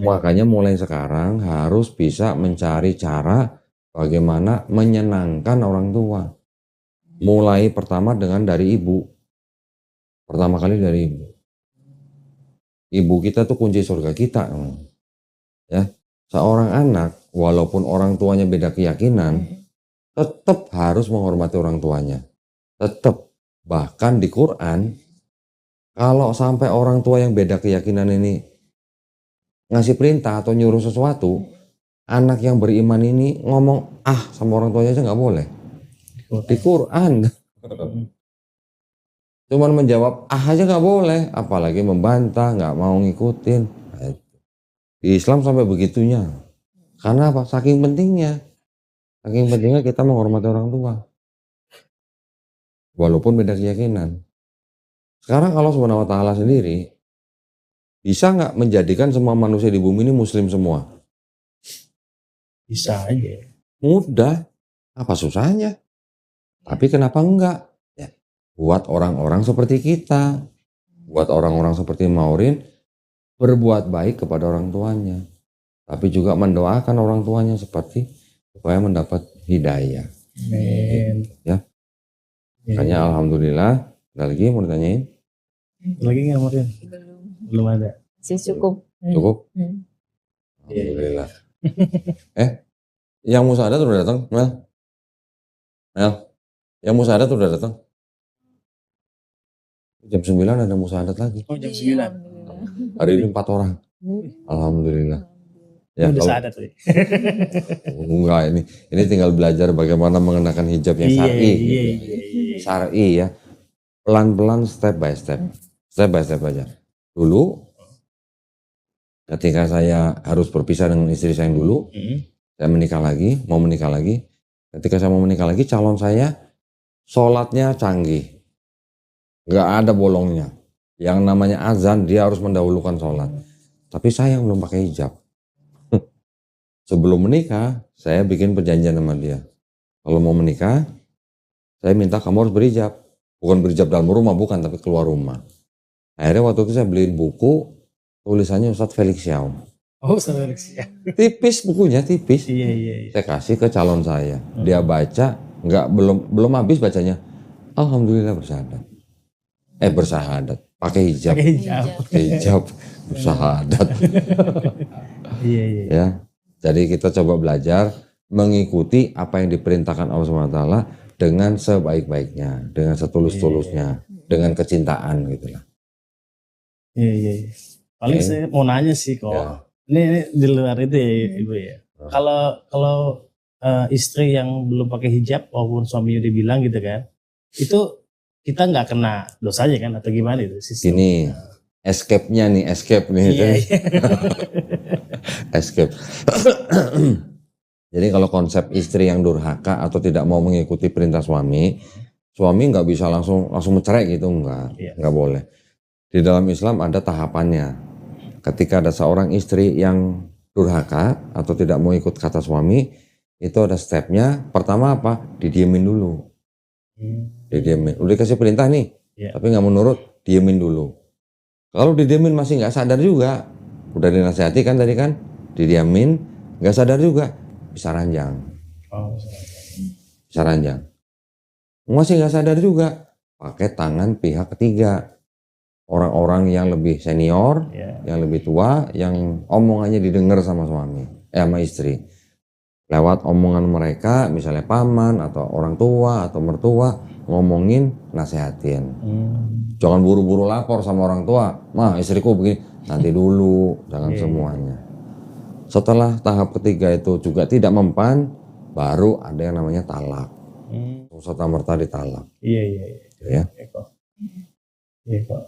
Makanya mulai sekarang harus bisa mencari cara bagaimana menyenangkan orang tua. Mulai pertama dengan dari ibu. Pertama kali dari ibu. Ibu kita tuh kunci surga kita. Ya. Seorang anak, walaupun orang tuanya beda keyakinan, tetap harus menghormati orang tuanya. Tetap. Bahkan di Quran, kalau sampai orang tua yang beda keyakinan ini ngasih perintah atau nyuruh sesuatu, anak yang beriman ini ngomong sama orang tuanya aja nggak boleh. Di Quran. Cuman menjawab aja nggak boleh, apalagi membantah, nggak mau ngikutin. Di Islam sampai begitunya. Karena apa? Saking pentingnya kita menghormati orang tua. Walaupun beda keyakinan. Sekarang Allah Subhanahu wa taala sendiri bisa nggak menjadikan semua manusia di bumi ini muslim semua? Bisa aja. Mudah. Apa susahnya? Tapi kenapa enggak? Ya, buat orang-orang seperti kita, buat orang-orang seperti Maureen, berbuat baik kepada orang tuanya. Tapi juga mendoakan orang tuanya seperti supaya mendapat hidayah. Amin. Ya. Makanya alhamdulillah. Ada lagi mau ditanyain? Lagi nggak Maureen? Belum ada. Sih cukup. Cukup? Alhamdulillah. Yang musyahadat udah datang, Mel? Yang musyahadat udah datang? Jam 9 ada musyahadat lagi. Oh, jam 9. Hari ini 4 orang. Alhamdulillah. Ya, Udah kalau sadar tadi. enggak, ini tinggal belajar bagaimana mengenakan hijab yang syar'i. Iya. Syar'i ya. Pelan-pelan, step by step. Step by step aja. Dulu ketika saya harus berpisah dengan istri saya yang dulu, saya mau menikah lagi. Ketika saya mau menikah lagi, calon saya sholatnya canggih. Nggak ada bolongnya. Yang namanya azan, dia harus mendahulukan sholat. Tapi saya yang belum pakai hijab. Sebelum menikah, saya bikin perjanjian sama dia. Kalau mau menikah, saya minta kamu harus berhijab. Bukan berhijab dalam rumah, bukan, tapi keluar rumah. Akhirnya waktu itu saya beliin buku, tulisannya Ustadz Felix Xiao. Oh, Felix ya. Tipis bukunya, tipis. Iya. Saya kasih ke calon saya. Dia baca, belum habis bacanya. Alhamdulillah bersahadat. Bersahadat. Pakai hijab. Pakai hijab. Bersahadat. Iya. Ya. Jadi kita coba belajar mengikuti apa yang diperintahkan Allah SWT dengan sebaik-baiknya, dengan setulus-tulusnya, dengan kecintaan gitulah. Iya. Paling saya mau nanya sih kok. Ya. Ini di luar itu ya Ibu ya. Kalau istri yang belum pakai hijab walaupun suaminya udah bilang gitu kan, itu kita nggak kena dosanya kan atau gimana itu sistem? Ini escape nih. Iya. Escape. Jadi kalau konsep istri yang durhaka atau tidak mau mengikuti perintah suami nggak bisa langsung mencerai gitu, nggak boleh. Di dalam Islam ada tahapannya. Ketika ada seorang istri yang durhaka atau tidak mau ikut kata suami, itu ada stepnya. Pertama apa? Didiemin dulu. Didiemin. Udah dikasih perintah nih, tapi nggak menurut, diemin dulu. Kalau didiemin masih nggak sadar juga, udah dinasihati kan tadi kan, didiemin, nggak sadar juga, bisa ranjang. Bisa ranjang. Masih nggak sadar juga, pakai tangan pihak ketiga. Orang-orang yang lebih senior, yang lebih tua, yang omongannya didengar sama suami, sama istri. Lewat omongan mereka, misalnya paman atau orang tua atau mertua, ngomongin, nasehatin. Jangan buru-buru lapor sama orang tua, mah istriku begini, nanti dulu, jangan semuanya. Setelah tahap ketiga itu juga tidak mempan, baru ada yang namanya talak. Serta-merta ditalak. Iya. Iya kok.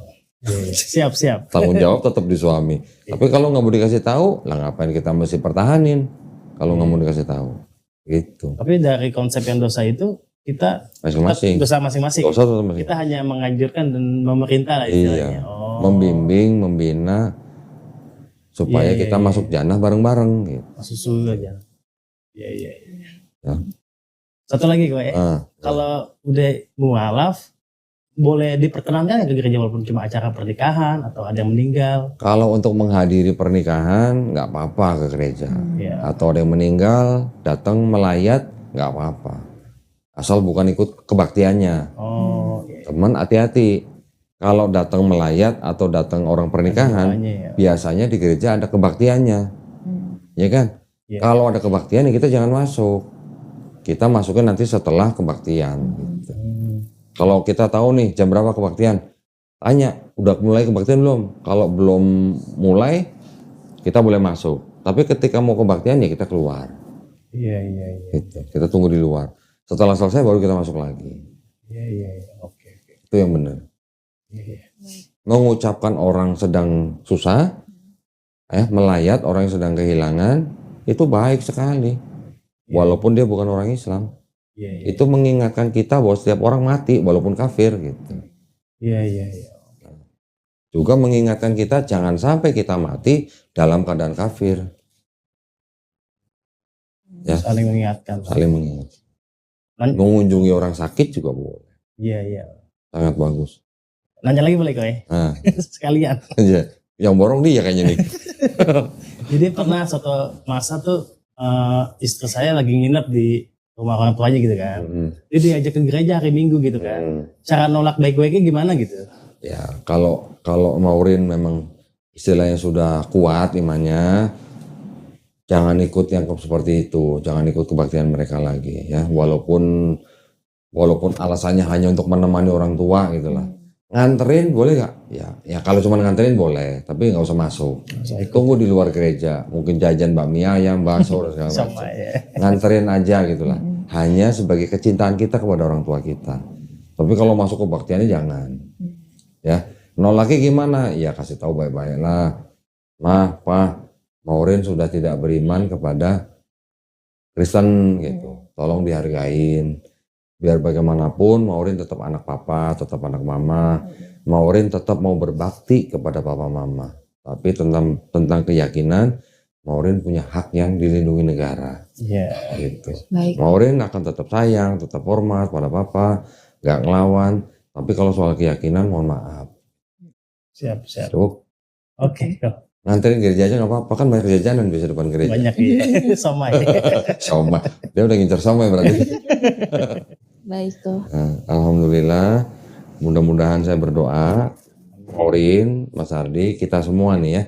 Siap. Tanggung jawab tetap di suami. Tapi kalau nggak mau dikasih tahu, lah ngapain kita mesti pertahanin? Kalau nggak mau dikasih tahu, gitu. Tapi dari konsep yang dosa itu kita masing-masing. Dosa masing-masing. Masing-masing. Kita hanya menganjurkan dan memerintah lah istilahnya. Membimbing, membina supaya kita masuk jannah bareng-bareng. Gitu. Masuk surga aja. Iya. Ya. Satu lagi kok ya. Kalau udah mualaf, boleh diperkenankan ke gereja walaupun cuma acara pernikahan atau ada yang meninggal? Kalau untuk menghadiri pernikahan nggak apa-apa ke gereja. Atau ada yang meninggal datang melayat nggak apa-apa. Asal bukan ikut kebaktiannya. Teman hati-hati. Kalau datang melayat atau datang orang pernikahan, biasanya di gereja ada kebaktiannya, ya kan? Kalau ada kebaktian kita jangan masuk. Kita masukin nanti setelah kebaktian. Gitu. Kalau kita tahu nih jam berapa kebaktian, tanya, udah mulai kebaktian belum? Kalau belum mulai, kita boleh masuk. Tapi ketika mau kebaktian ya kita keluar. Iya. Gitu. Kita tunggu di luar. Setelah selesai baru kita masuk lagi. Iya. Oke. Itu yang benar. Iya. Mengucapkan orang sedang susah, melayat orang yang sedang kehilangan, itu baik sekali. Walaupun dia bukan orang Islam. Itu mengingatkan kita bahwa setiap orang mati walaupun kafir gitu. Iya. juga mengingatkan kita jangan sampai kita mati dalam keadaan kafir. Ya, Saling mengingatkan. saling mengingatkan. Mengunjungi orang sakit juga boleh. Iya. Sangat bagus. Nanya lagi boleh Koy? Nah, Sekalian. iya. Yang borong dia kayaknya nih. Jadi pernah suatu masa tuh istri saya lagi nginep di rumah orang tuanya gitu kan. Dia diajak ke gereja hari Minggu gitu kan. Cara nolak baik-baiknya gimana gitu? Ya, kalau Maureen memang istilahnya sudah kuat imannya, jangan ikut yang seperti itu, jangan ikut kebaktian mereka lagi ya. Walaupun alasannya hanya untuk menemani orang tua gitulah. Nganterin boleh nggak? Ya kalau cuma nganterin boleh, tapi nggak usah masuk. Tunggu di luar gereja, mungkin jajan bakmi ayam, bakso dan segala macam. Nganterin aja gitulah. Hanya sebagai kecintaan kita kepada orang tua kita. Tapi kalau masuk kebaktiannya jangan. Ya, nolaknya gimana? Ya kasih tahu baik-baik lah. Ma, Pa, Maureen sudah tidak beriman kepada Kristen gitu. Tolong dihargain. Biar bagaimanapun Maureen tetap anak papa, tetap anak mama. Maureen tetap mau berbakti kepada papa mama. Tapi tentang keyakinan, Maureen punya hak yang dilindungi negara. Iya. Gitu. Baik. Maureen akan tetap sayang, tetap hormat pada papa, nggak ngelawan. Tapi kalau soal keyakinan, mohon maaf. Siap. Cukup. Oke. Nganterin gereja aja nggak apa-apa, kan banyak jajanan biasa depan gereja. Banyak ya. Somai. Somai. Dia udah ngincer somai berarti. Baik tuh. Nah, alhamdulillah, mudah-mudahan saya berdoa, Maureen, Mas Ardi, kita semua nih ya,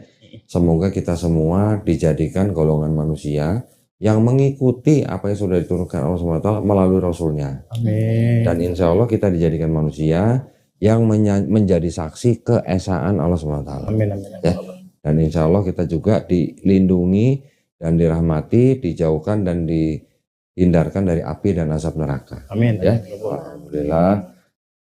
semoga kita semua dijadikan golongan manusia yang mengikuti apa yang sudah diturunkan Allah SWT melalui Rasulnya. Amin. Dan insya Allah kita dijadikan manusia yang menjadi saksi keesaan Allah SWT. Amin. Ya. Dan insya Allah kita juga dilindungi dan dirahmati, dijauhkan dan dihindarkan dari api dan asap neraka. Amin. Ya, alhamdulillah.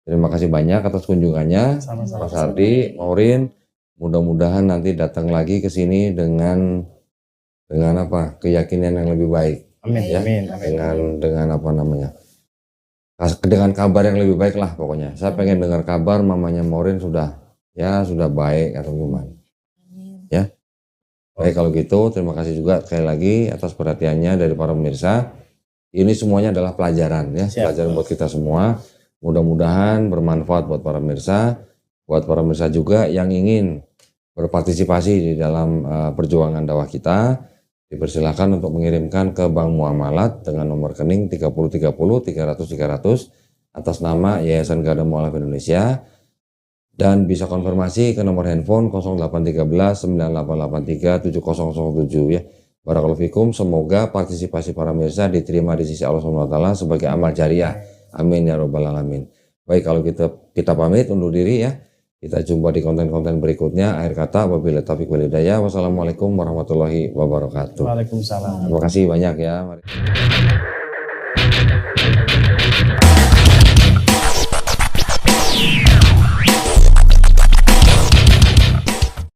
Terima kasih banyak atas kunjungannya, Sama-sama. Mas Ardi, Maureen. Mudah-mudahan nanti datang lagi ke sini dengan apa? Keyakinan yang lebih baik. Amin. Ya, Amin. dengan apa namanya? Dengan kabar yang lebih baik lah pokoknya. Saya pengen dengar kabar mamanya Maureen sudah baik atau gimana. Ya. Baik kalau gitu, terima kasih juga sekali lagi atas perhatiannya dari para pemirsa. Ini semuanya adalah pelajaran ya, pelajaran buat kita semua. Mudah-mudahan bermanfaat buat para pemirsa, juga yang ingin berpartisipasi di dalam perjuangan dakwah kita, dipersilakan untuk mengirimkan ke Bank Muamalat dengan nomor rekening 3030 300 atas nama Yayasan Garda Mualaf Indonesia, dan bisa konfirmasi ke nomor handphone 0813 9883 7007 ya. Barakallahu fikum, semoga partisipasi para pemirsa diterima di sisi Allah SWT sebagai amal jariah. Amin ya robbal alamin. Baik, kalau kita pamit undur diri ya. Kita jumpa di konten-konten berikutnya. Akhir kata, wabillahi taufiq wal hidayah. Wassalamualaikum warahmatullahi wabarakatuh. Waalaikumsalam. Terima kasih banyak ya. Mari.